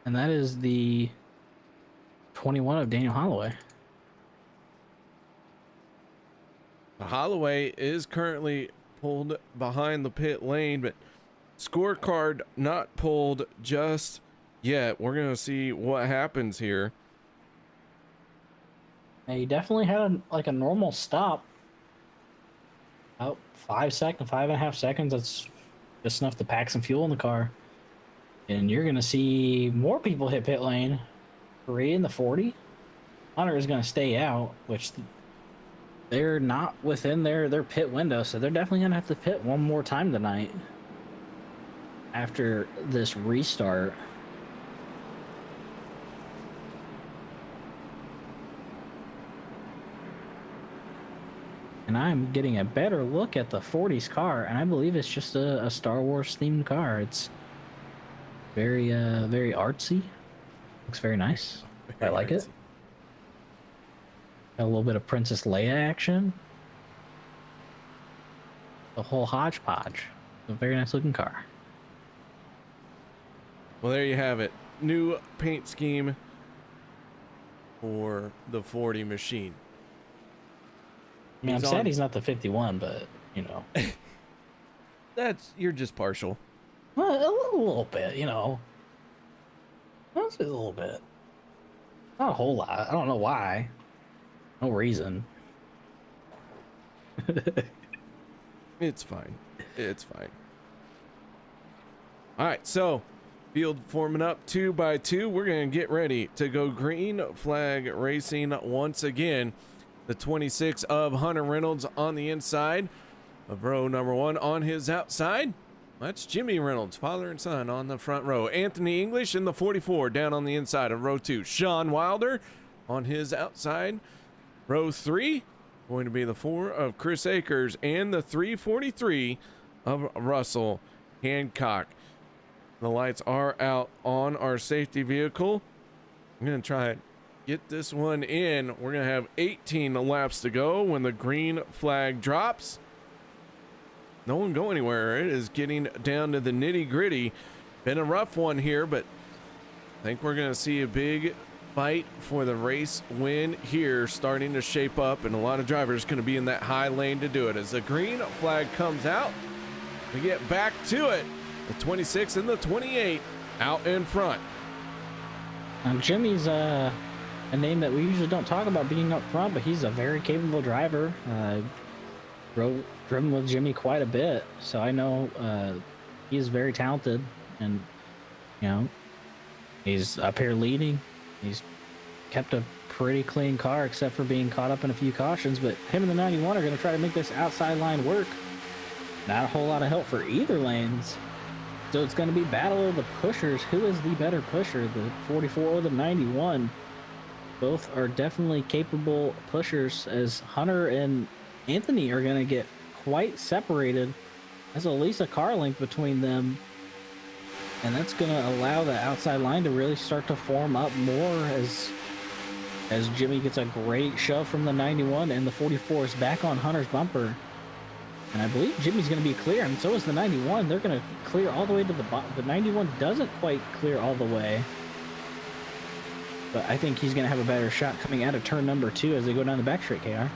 And that is the 21 of Daniel Holloway. Holloway is currently pulled behind the pit lane, but scorecard not pulled just yet. We're going to see what happens here. Yeah, he definitely had a normal stop. About 5 seconds, 5.5 seconds. That's just enough to pack some fuel in the car. And you're going to see more people hit pit lane. 3 in the 40. Hunter is going to stay out, which they're not within their pit window, so they're definitely going to have to pit one more time tonight after this restart. And I'm getting a better look at the 40s car, and I believe it's just a Star Wars themed car. It's very very artsy. Looks very nice. I like it. Got a little bit of Princess Leia action. The whole hodgepodge. A very nice looking car. Well, there you have it. New paint scheme for the 40 machine. I mean, I'm sad he's not the 51, but, you know. You're just partial. Well, a little bit, you know. Just a little bit. Not a whole lot. I don't know why. No reason. It's fine. It's fine. All right, so field forming up 2 by 2. We're going to get ready to go green flag racing once again. The 26 of Hunter Reynolds on the inside of row number 1. On his outside, that's Jimmy Reynolds, father and son, on the front row. Anthony English in the 44 down on the inside of row 2. Sean Wilder on his outside. Row 3 going to be the 4 of Chris Akers and the 343 of Russell Hancock. The lights are out on our safety vehicle. I'm going to try it. Get this one in. We're going to have 18 laps to go when the green flag drops. No one go anywhere. It is getting down to the nitty gritty. Been a rough one here, but I think we're going to see a big fight for the race win here starting to shape up, and a lot of drivers going to be in that high lane to do it. As the green flag comes out, we get back to it. The 26 and the 28 out in front. Jimmy's a name that we usually don't talk about being up front, but he's a very capable driver. Driven with Jimmy quite a bit, so I know he's very talented, and you know he's up here leading. He's kept a pretty clean car except for being caught up in a few cautions, but him and the 91 are going to try to make this outside line work. Not a whole lot of help for either lanes. So it's going to be battle of the pushers. Who is the better pusher, the 44 or the 91? Both are definitely capable pushers, as Hunter and Anthony are going to get quite separated. There's at least a car length between them, and that's going to allow the outside line to really start to form up more as Jimmy gets a great shove from the 91, and the 44 is back on Hunter's bumper. And I believe Jimmy's going to be clear, and so is the 91. They're going to clear all the way to the bottom. The 91 doesn't quite clear all the way, but I think he's going to have a better shot coming out of turn number 2 as they go down the back straight, KR.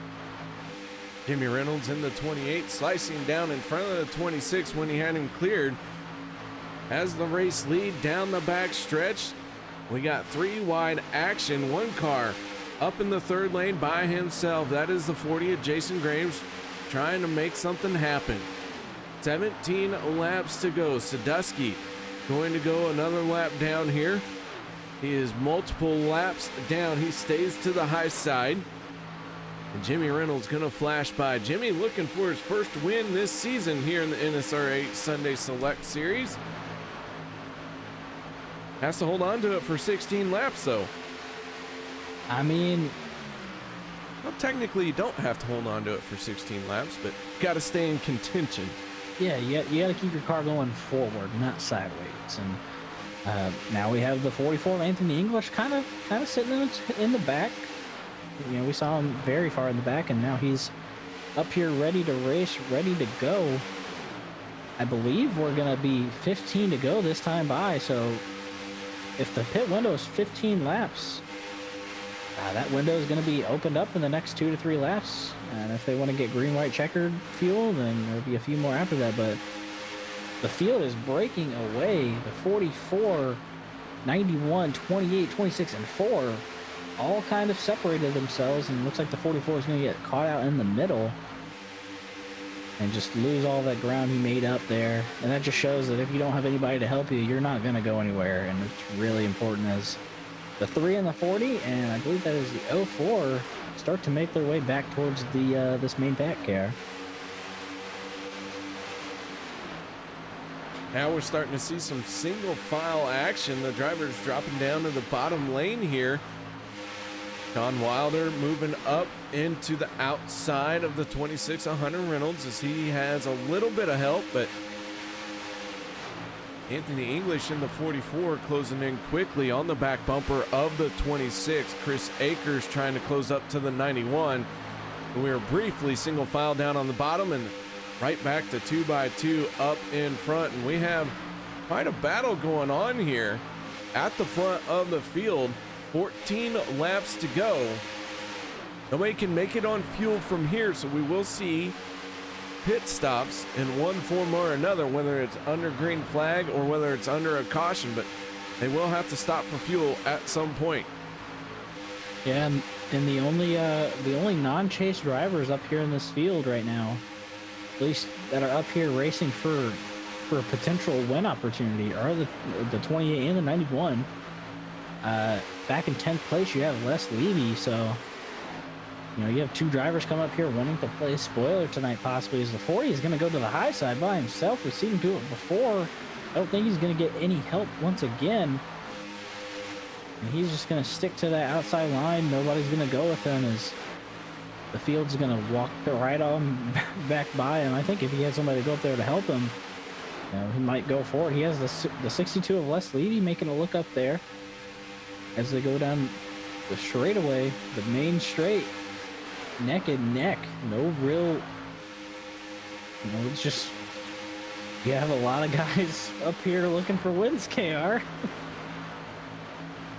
Jimmy Reynolds in the 28, slicing down in front of the 26 when he had him cleared. As the race lead down the back stretch, we got 3 wide action. One car up in the 3rd lane by himself. That is the 40 of Jason Graves, trying to make something happen. 17 laps to go. Sadusky going to go another lap down here. He is multiple laps down. He stays to the high side. And Jimmy Reynolds going to flash by. Jimmy looking for his first win this season here in the NSRA Sunday Select Series. Has to hold on to it for 16 laps, though. I mean, well, technically, you don't have to hold on to it for 16 laps, but got to stay in contention. Yeah, you got to keep your car going forward, not sideways. And now we have the 44 of Anthony English kind of sitting in the back. You know, we saw him very far in the back, and now he's up here ready to race, ready to go. I believe we're going to be 15 to go this time by, so if the pit window is 15 laps, that window is going to be opened up in the next 2 to 3 laps. And if they want to get green, white, checkered fuel, then there'll be a few more after that. But the field is breaking away. The 44, 91, 28, 26, and 4 all kind of separated themselves. And it looks like the 44 is going to get caught out in the middle and just lose all that ground he made up there. And that just shows that if you don't have anybody to help you, you're not going to go anywhere. And it's really important as the 3 and the 40, and I believe that is the 04, start to make their way back towards the this main pack car. Now we're starting to see some single file action. The drivers dropping down to the bottom lane here. Sean Wilder moving up into the outside of the 26 on Hunter Reynolds as he has a little bit of help, but Anthony English in the 44 closing in quickly on the back bumper of the 26. Chris Akers trying to close up to the 91. We were briefly single file down on the bottom and right back to 2x2 up in front. And we have quite a battle going on here at the front of the field. 14 laps to go. Nobody can make it on fuel from here, so we will see pit stops in one form or another, whether it's under green flag or whether it's under a caution, but they will have to stop for fuel at some point. Yeah, and the only non-chase drivers up here in this field right now, at least that are up here racing for a potential win opportunity, are the 28 and the 91. Back in 10th place, you have Les Levy, so you know, you have 2 drivers come up here wanting to play spoiler tonight, possibly, as the 40 is going to go to the high side by himself. We've seen him do it before. I don't think he's going to get any help once again. And he's just going to stick to that outside line. Nobody's going to go with him as the field's going to walk right on back by him. I think if he had somebody to go up there to help him, you know, he might go for it. He has the 62 of Les Levy making a look up there as they go down the straightaway, the main straight. Neck and neck, no real, you know, it's just, you have a lot of guys up here looking for wins, KR.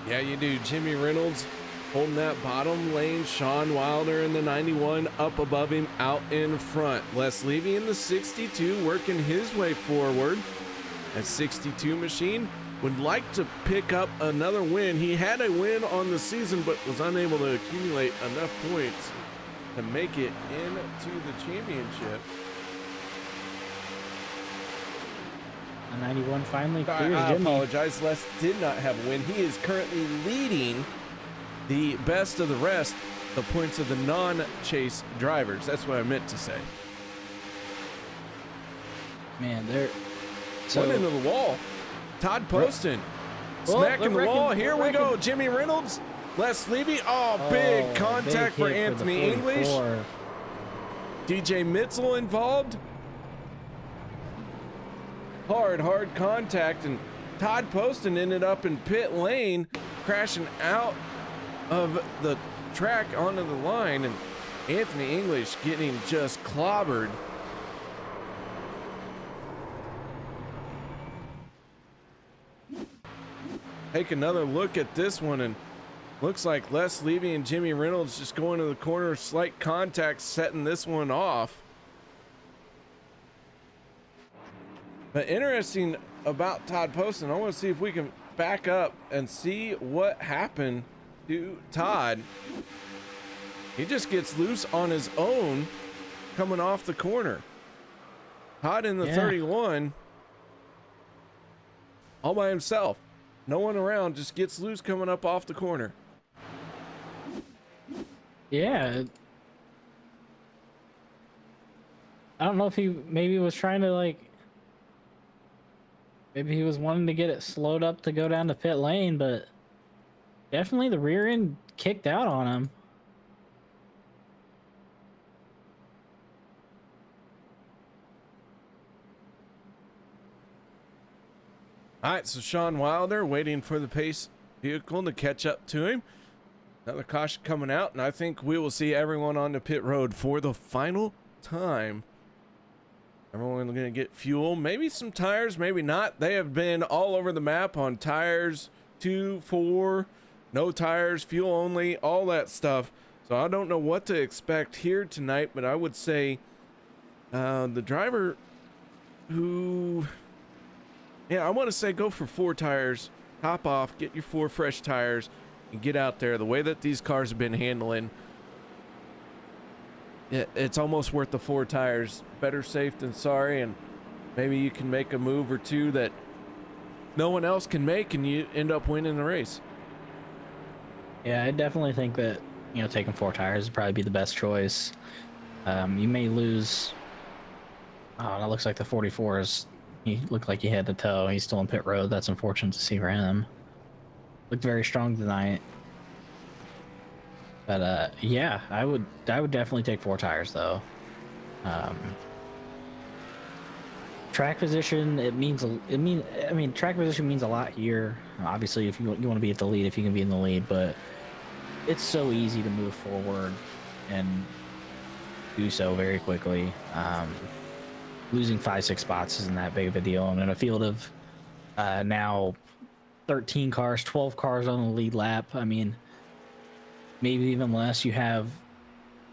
Yeah, you do. Jimmy Reynolds holding that bottom lane. Sean Wilder in the 91 up above him out in front. Les Levy in the 62 working his way forward. That 62 machine would like to pick up another win. He had a win on the season, but was unable to accumulate enough points to make it into the championship. The 91 finally clears I Jimmy. apologize. Les did not have a win. He is currently leading the best of the rest, the points of the non-chase drivers. That's what I meant to say. Man, they're One into the wall. Todd Poston smacking the wall. Here we go. Jimmy Reynolds. Les Levy. Oh, big contact big for hit Anthony the English. 44. DJ Mitzel involved. Hard contact, and Todd Poston ended up in pit lane, crashing out of the track onto the line, and Anthony English getting just clobbered. Take another look at this one, and looks like Les Levy and Jimmy Reynolds just going to the corner, slight contact, setting this one off. But interesting about Todd Poston, I want to see if we can back up and see what happened to Todd. He just gets loose on his own coming off the corner. Todd in the 31 all by himself. No one around, just gets loose coming up off the corner. Yeah. I don't know if he maybe was trying to, like, maybe he was wanting to get it slowed up to go down to pit lane, but definitely the rear end kicked out on him. All right, so Sean Wilder waiting for the pace vehicle to catch up to him. Another caution coming out, and I think we will see everyone on the pit road for the final time. Everyone going to get fuel, maybe some tires, maybe not. They have been all over the map on tires, 2, 4, no tires, fuel only, all that stuff. So I don't know what to expect here tonight, but I would say the driver who, yeah, I want to say go for 4 tires, top off, get your 4 fresh tires, and get out there. The way that these cars have been handling, it's almost worth the 4 tires. Better safe than sorry, and maybe you can make a move or two that no one else can make, and you end up winning the race. Yeah, I definitely think that, you know, taking 4 tires would probably be the best choice. You may lose. Oh, it looks like the 44s. He looked like he had to tow. He's still in pit road. That's unfortunate to see for him. Looked very strong tonight. But yeah, I would definitely take 4 tires though. Track position, I mean, track position means a lot here. Obviously, if you want to be at the lead, if you can be in the lead, but it's so easy to move forward and do so very quickly. Losing 5-6 spots isn't that big of a deal, and in a field of now 13 cars, 12 cars on the lead lap, I mean, maybe even less. You have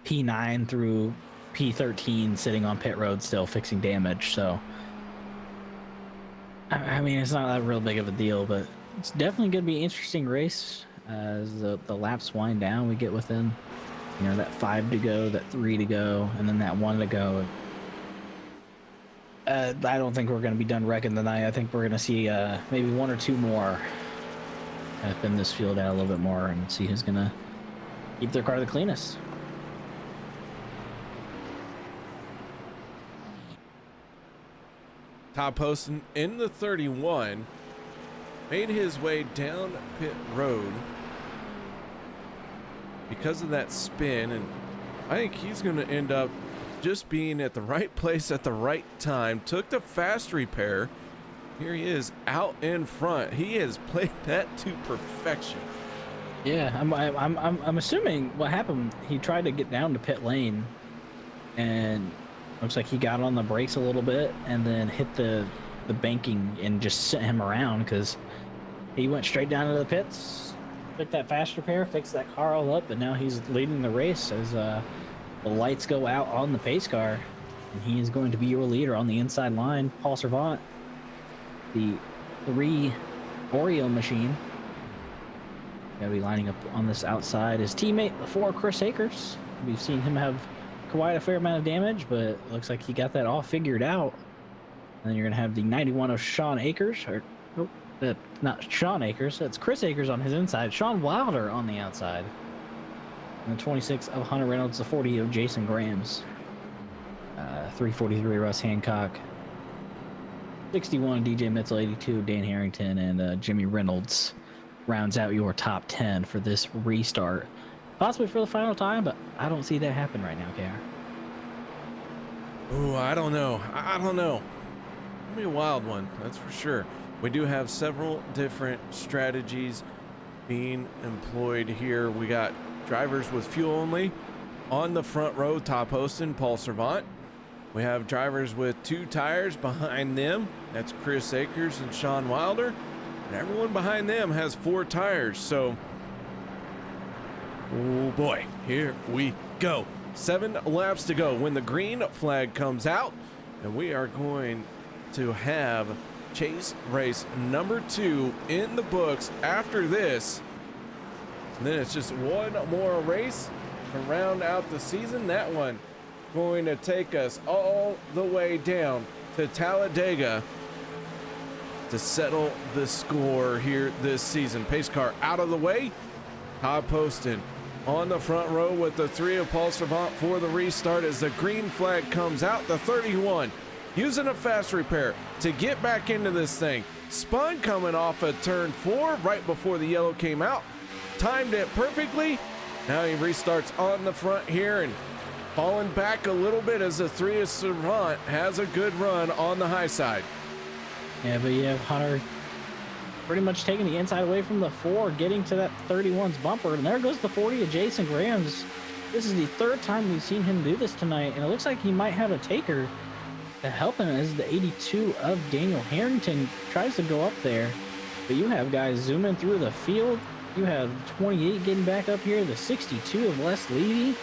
P9 through P13 sitting on pit road still fixing damage, so I mean, it's not that real big of a deal, but it's definitely going to be an interesting race as the laps wind down. We get within, you know, that 5 to go, that 3 to go, and then that 1 to go. I don't think we're going to be done wrecking tonight. I think we're going to see maybe 1 or 2 more thin this field out a little bit more and see who's going to keep their car the cleanest. Top posting in the 31 made his way down pit road because of that spin, and I think he's going to end up just being at the right place at the right time. Took the fast repair. Here he is out in front. He has played that to perfection. Yeah, I'm assuming what happened, he tried to get down to pit lane and looks like he got on the brakes a little bit and then hit the banking and just sent him around, because he went straight down to the pits, took that fast repair, fixed that car all up, but now he's leading the race as the lights go out on the pace car, and he is going to be your leader on the inside line. Paul Servant, the 3 Oreo machine, gonna be lining up on this outside. His teammate, the 4 Chris Akers, we've seen him have quite a fair amount of damage, but it looks like he got that all figured out. And then you're gonna have the 91 of Sean Akers, or not Sean Akers, that's Chris Akers on his inside, Sean Wilder on the outside, and the 26 of Hunter Reynolds, the 40 of Jason Grams, 343 Russ Hancock, 61 DJ Mitchell, 82 Dan Harrington, and Jimmy Reynolds rounds out your top 10 for this restart. Possibly for the final time, but I don't see that happen right now, KR. Ooh, I don't know. I don't know. It'll be a wild one, that's for sure. We do have several different strategies being employed here. We got drivers with fuel only on the front row, top hosting, Paul Servant. We have drivers with 2 tires behind them. That's Chris Akers and Sean Wilder. And everyone behind them has 4 tires. So, oh boy, here we go. 7 laps to go when the green flag comes out, and we are going to have chase race number 2 in the books after this. And then it's just one more race to round out the season. That one going to take us all the way down to Talladega to settle the score here this season. Pace car out of the way. Todd Poston on the front row with the 3 of Paul Servant for the restart as the green flag comes out. The 31 using a fast repair to get back into this thing. Spun coming off of turn 4 right before the yellow came out. Timed it perfectly. Now he restarts on the front here and falling back a little bit as the 3 of Servant has a good run on the high side. Yeah, but you have Hunter pretty much taking the inside away from the 4, getting to that 31's bumper, and there goes the 40 of Jason Grams. This is the 3rd time we've seen him do this tonight, and it looks like he might have a taker to help him as the 82 of Daniel Harrington tries to go up there. But you have guys zooming through the field. You have 28 getting back up here, the 62 of Les Levy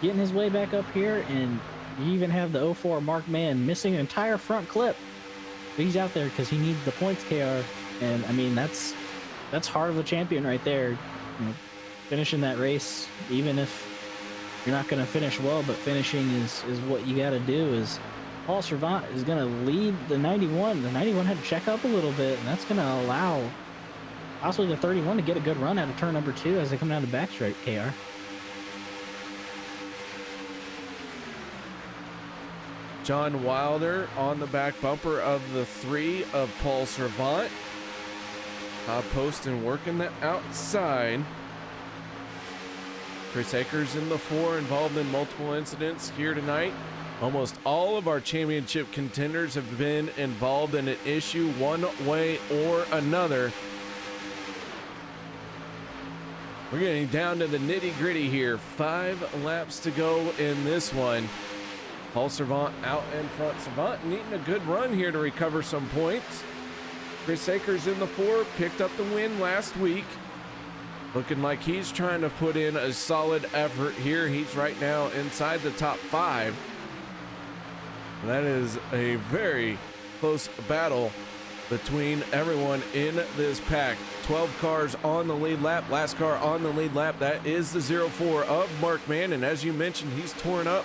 getting his way back up here, and you even have the 04 Mark Mann missing an entire front clip. But he's out there because he needs the points, KR. And I mean, that's heart of a champion right there. You know, finishing that race, even if you're not going to finish well, but finishing is what you got to do. Is Paul Servant is going to lead the 91. The 91 had to check up a little bit, and that's going to allow possibly the 31 to get a good run out of turn number 2 as they come down the backstraight, KR. John Wilder on the back bumper of the 3 of Paul Servant. Poston working the outside. Chris Akers in the 4, involved in multiple incidents here tonight. Almost all of our championship contenders have been involved in an issue one way or another. We're getting down to the nitty gritty here. 5 laps to go in this one. Paul Servant out in front. Servant needing a good run here to recover some points. Chris Akers in the 4, picked up the win last week. Looking like he's trying to put in a solid effort here. He's right now inside the top 5. That is a very close battle between everyone in this pack. 12 cars on the lead lap. Last car on the lead lap, that is the 04 of Mark Mann. And as you mentioned, he's torn up,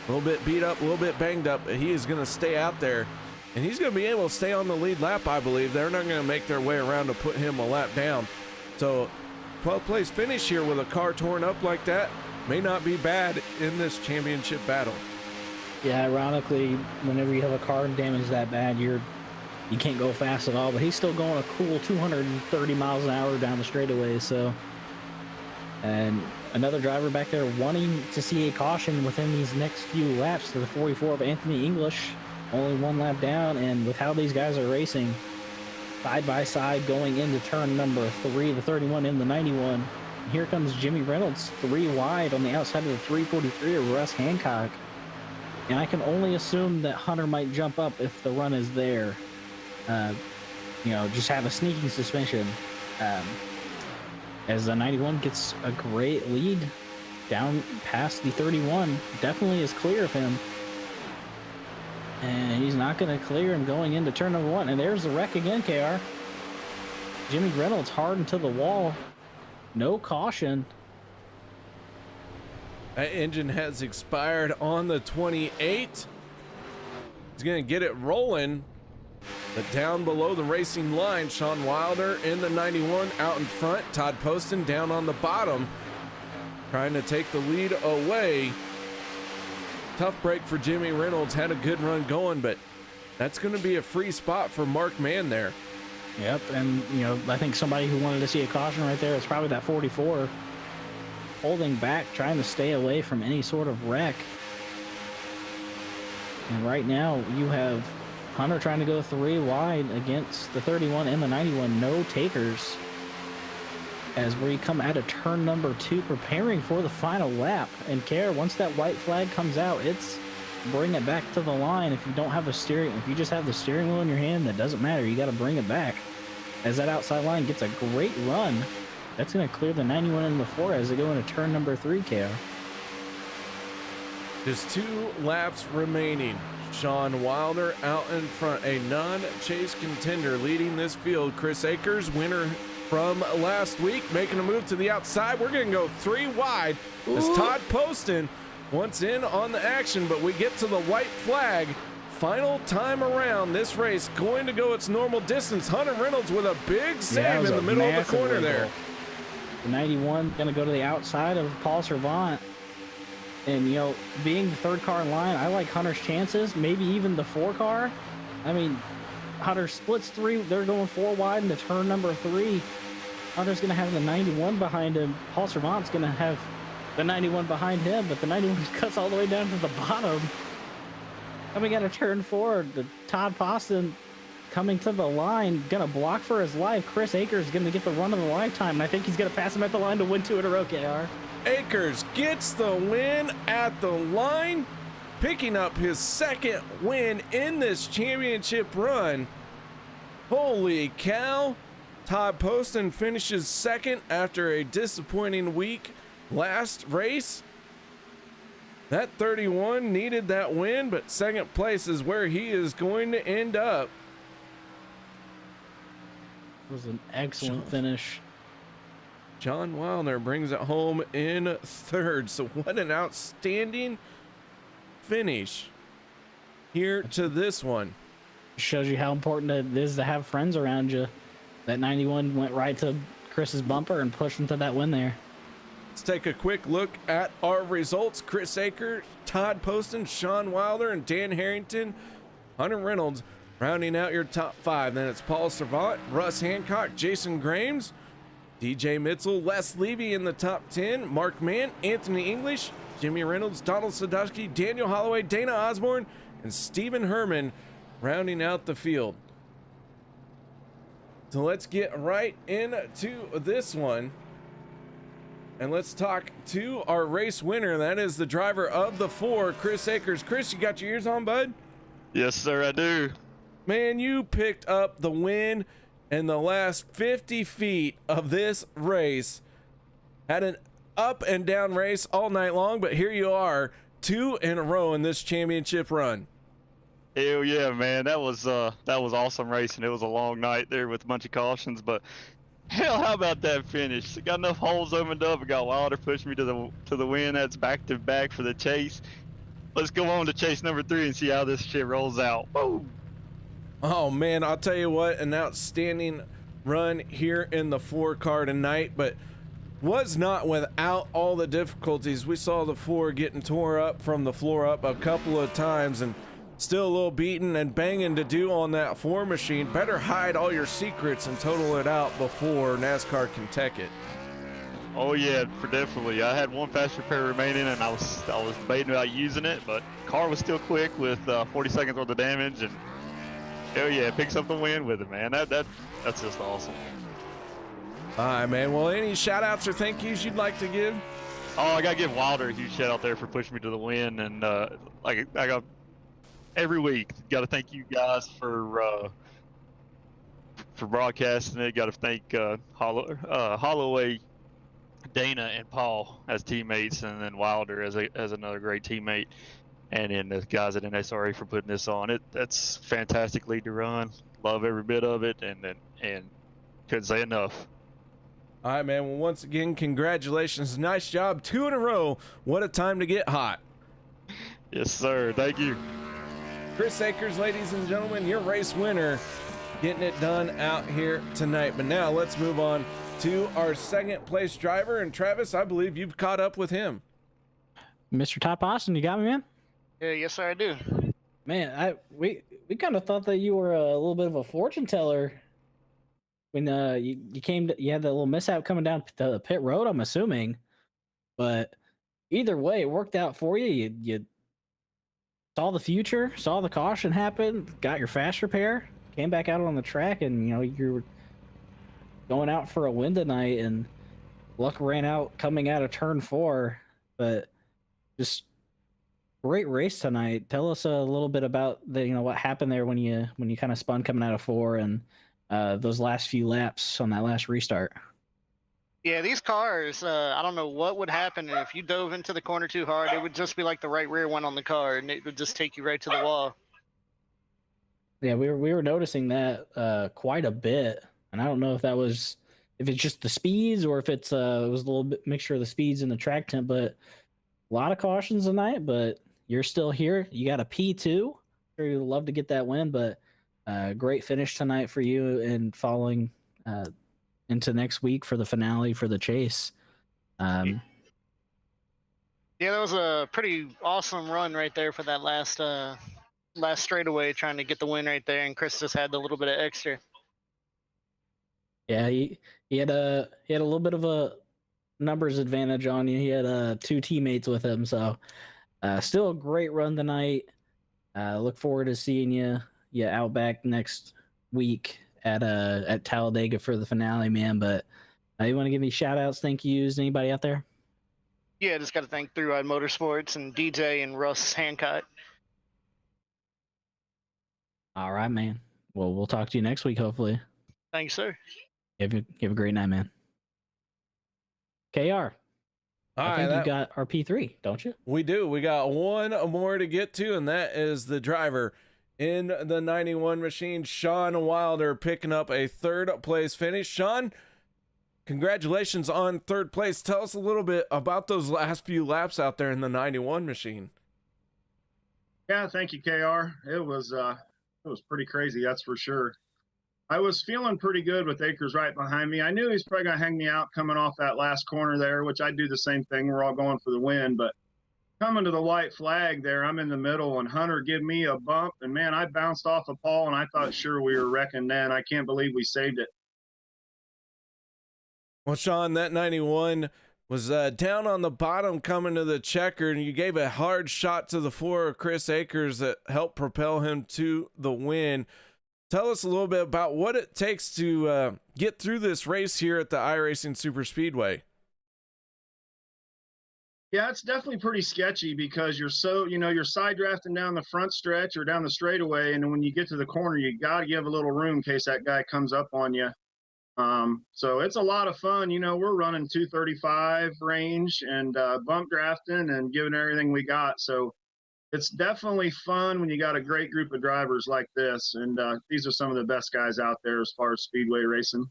a little bit beat up, a little bit banged up. But he is going to stay out there. And he's going to be able to stay on the lead lap, I believe. They're not going to make their way around to put him a lap down. So 12th place finish here with a car torn up like that may not be bad in this championship battle. Yeah, ironically, whenever you have a car damaged that bad, you can't go fast at all. But he's still going a cool 230 miles an hour down the straightaway. So, and another driver back there wanting to see a caution within these next few laps to the 44 of Anthony English. Only 1 lap down, and with how these guys are racing side by side going into turn number 3, the 31 in the 91. Here comes Jimmy Reynolds 3 wide on the outside of the 343 of Russ Hancock. And I can only assume that Hunter might jump up if the run is there. You know, just have a sneaking suspension. As the 91 gets a great lead down past the 31. Definitely is clear of him. And he's not going to clear him going into turn number 1. And there's the wreck again, KR. Jimmy Reynolds hard into the wall. No caution. That engine has expired on the 28. He's going to get it rolling. But down below the racing line, Sean Wilder in the 91 out in front. Todd Poston down on the bottom, trying to take the lead away. Tough break for Jimmy Reynolds. Had a good run going, but that's going to be a free spot for Mark Mann there. Yep, and you know, I think somebody who wanted to see a caution right there is probably that 44, holding back, trying to stay away from any sort of wreck. And right now you have Hunter trying to go 3 wide against the 31 and the 91. No takers as we come out of turn number 2, preparing for the final lap. And once that white flag comes out, it's bring it back to the line. If you don't have a steering, if you just have the steering wheel in your hand, that doesn't matter. You got to bring it back. As that outside line gets a great run, that's going to clear the 91 and the 4 as they go into turn number 3, KR. Just 2 laps remaining. Sean Wilder out in front, a non-chase contender leading this field. Chris Akers, winner from last week, making a move to the outside. We're going to go 3 wide as Todd Poston once in on the action, but we get to the white flag. Final time around this race, going to go its normal distance. Hunter Reynolds with a big save in the middle of the corner there. The 91 going to go to the outside of Paul Servant. And, you know, being the 3rd car in line, I like Hunter's chances, maybe even the 4 car. I mean, Hunter splits 3. They're going 4 wide into turn number 3. Hunter's going to have the 91 behind him. Paul Servant's going to have the 91 behind him, but the 91 cuts all the way down to the bottom. Coming out of turn 4, the Todd Poston coming to the line, going to block for his life. Chris Akers going to get the run of the lifetime, and I think he's going to pass him at the line to win 2 in a row, KR. Akers gets the win at the line, picking up his 2nd win in this championship run. Holy cow. Todd Poston finishes second after a disappointing week last race. That 31 needed that win, but second place is where he is going to end up. It was an excellent finish. John Wilder brings it home in third. So what an outstanding finish here to this one. Shows you how important it is to have friends around you. That 91 went right to Chris's bumper and pushed him to that win there. Let's take a quick look at our results. Chris Aker, Todd Poston, Sean Wilder, and Dan Harrington, Hunter Reynolds rounding out your top 5. Then it's Paul Servant, Russ Hancock, Jason Grames, DJ Mitzel, Les Levy in the top 10, Mark Mann, Anthony English, Jimmy Reynolds, Donald Sadowski, Daniel Holloway, Dana Osborne, and Stephen Herman rounding out the field. So let's get right into this one. And let's talk to our race winner. That is the driver of the 4, Chris Akers. Chris, you got your ears on, bud? Yes, sir, I do. Man, you picked up the win in the last 50 feet of this race. Had an up and down race all night long, but here you are, 2 in a row in this championship run. Hell yeah, man. That was awesome racing. It was a long night there with a bunch of cautions, but hell, how about that finish? Got enough holes opened up. Got Wilder pushed me to the win. That's back to back for the chase. Let's go on to chase number 3 and see how this shit rolls out. Woo! Oh man, I'll tell you what, an outstanding run here in the 4 car tonight, but was not without all the difficulties. We saw the 4 getting tore up from the floor up a couple of times and still a little beaten and banging to do on that 4 machine. Better hide all your secrets and total it out before NASCAR can tech it. Oh yeah, for definitely. I had one fast repair remaining, and I was debating about using it, but car was still quick with 40 seconds worth of damage, and hell yeah, picks up the win with it, man. That's just awesome. All right, man. Well, any shout outs or thank yous you'd like to give? Oh, I gotta give Wilder a huge shout out there for pushing me to the win, and I got every week. Got to thank you guys for broadcasting it. Got to thank Holloway, Dana, and Paul as teammates, and then Wilder as another great teammate, and then the guys at NSRA for putting this on. That's fantastic lead to run. Love every bit of it, and couldn't say enough. All right, man. Well, once again, congratulations. Nice job. 2 in a row. What a time to get hot. Yes, sir. Thank you. Chris Akers, ladies and gentlemen, your race winner, getting it done out here tonight. But now let's move on to our second place driver. And Travis, I believe you've caught up with him. Mr. Top Austin, you got me, man? Yeah, yes, sir, I do. Man, we kind of thought that you were a little bit of a fortune teller when you had that little mishap coming down the pit road, I'm assuming. But either way, it worked out for you. You saw the future, saw the caution happen, got your fast repair, came back out on the track, and you were going out for a win tonight, and luck ran out coming out of turn 4. But just great race tonight. Tell us a little bit about what happened there when you kind of spun coming out of 4 and those last few laps on that last restart. Yeah, these cars, I don't know what would happen if you dove into the corner too hard. It would just be like the right rear one on the car, and it would just take you right to the wall. Yeah, we were noticing that quite a bit, and I don't know if it's just the speeds or if it was a little bit mixture of the speeds and the track temp, but a lot of cautions tonight. But you're still here. You got a P2. Sure, you'd love to get that win, but great finish tonight for you and following into next week for the finale for the chase. Yeah, that was a pretty awesome run right there for that last straightaway, trying to get the win right there, and Chris just had a little bit of extra. Yeah, he had a little bit of a numbers advantage on you. He had 2 teammates with him, so still a great run tonight. Look forward to seeing you out back next week at Talladega for the finale, man. But you want to give me shout outs, thank yous, anybody out there? Yeah, just got to thank Through Ride Motorsports and DJ and Russ Hancock. All right, man. Well, we'll talk to you next week, hopefully. Thanks, sir. You have a great night, man. KR. I think you got our P3, don't you? We do. We got one more to get to, and that is the driver in the 91 machine, Sean Wilder, picking up a third place finish. Sean, congratulations on third place. Tell us a little bit about those last few laps out there in the 91 machine. Yeah, thank you, KR. It was pretty crazy, that's for sure. I was feeling pretty good with Akers right behind me. I knew he's probably going to hang me out coming off that last corner there, which I do the same thing. We're all going for the win. But coming to the white flag there, I'm in the middle, and Hunter give me a bump. And, man, I bounced off of Paul, and I thought sure we were wrecking then. I can't believe we saved it. Well, Sean, that 91 was down on the bottom coming to the checker, and you gave a hard shot to the floor of Chris Akers that helped propel him to the win. Tell us a little bit about what it takes to get through this race here at the iRacing Superspeedway. Yeah, it's definitely pretty sketchy because you're side drafting down the front stretch or down the straightaway, and when you get to the corner, you got to give a little room in case that guy comes up on you. So it's a lot of fun. We're running 235 range and bump drafting and giving everything we got. So it's definitely fun when you got a great group of drivers like this. And these are some of the best guys out there as far as speedway racing.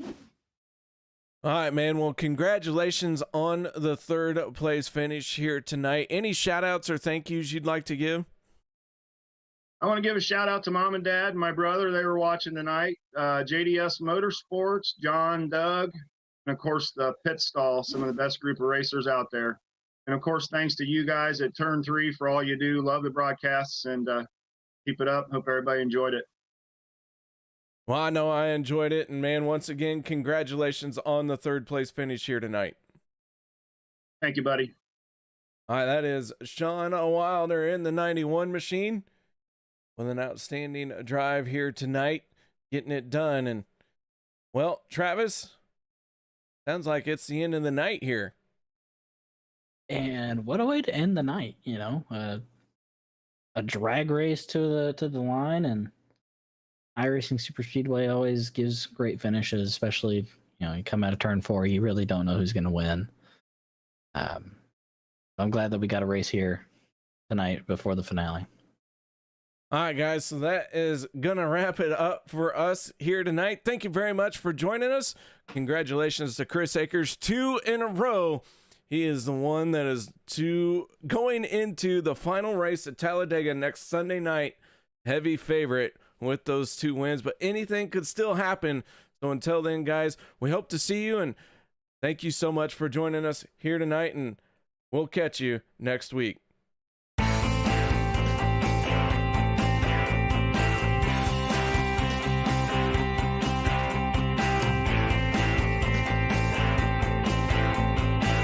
All right, man. Well, congratulations on the third place finish here tonight. Any shout outs or thank yous you'd like to give? I want to give a shout out to Mom and Dad and my brother. They were watching tonight. JDS Motorsports, John, Doug, and of course the pit stall, some of the best group of racers out there. And of course, thanks to you guys at Turn 3 for all you do. Love the broadcasts, and keep it up. Hope everybody enjoyed it. Well, I know I enjoyed it. And man, once again, congratulations on the third place finish here tonight. Thank you, buddy. All right, that is Sean Wilder in the 91 machine with an outstanding drive here tonight, getting it done. And well, Travis, sounds like it's the end of the night here. And what a way to end the night, a drag race to the line, and iRacing Superspeedway always gives great finishes, especially, you come out of turn 4, you really don't know who's going to win. I'm glad that we got a race here tonight before the finale. All right, guys, so that is going to wrap it up for us here tonight. Thank you very much for joining us. Congratulations to Chris Akers, 2 in a row. He is the one that is going into the final race at Talladega next Sunday night. Heavy favorite with those 2 wins, but anything could still happen. So until then, guys, we hope to see you, and thank you so much for joining us here tonight, and we'll catch you next week.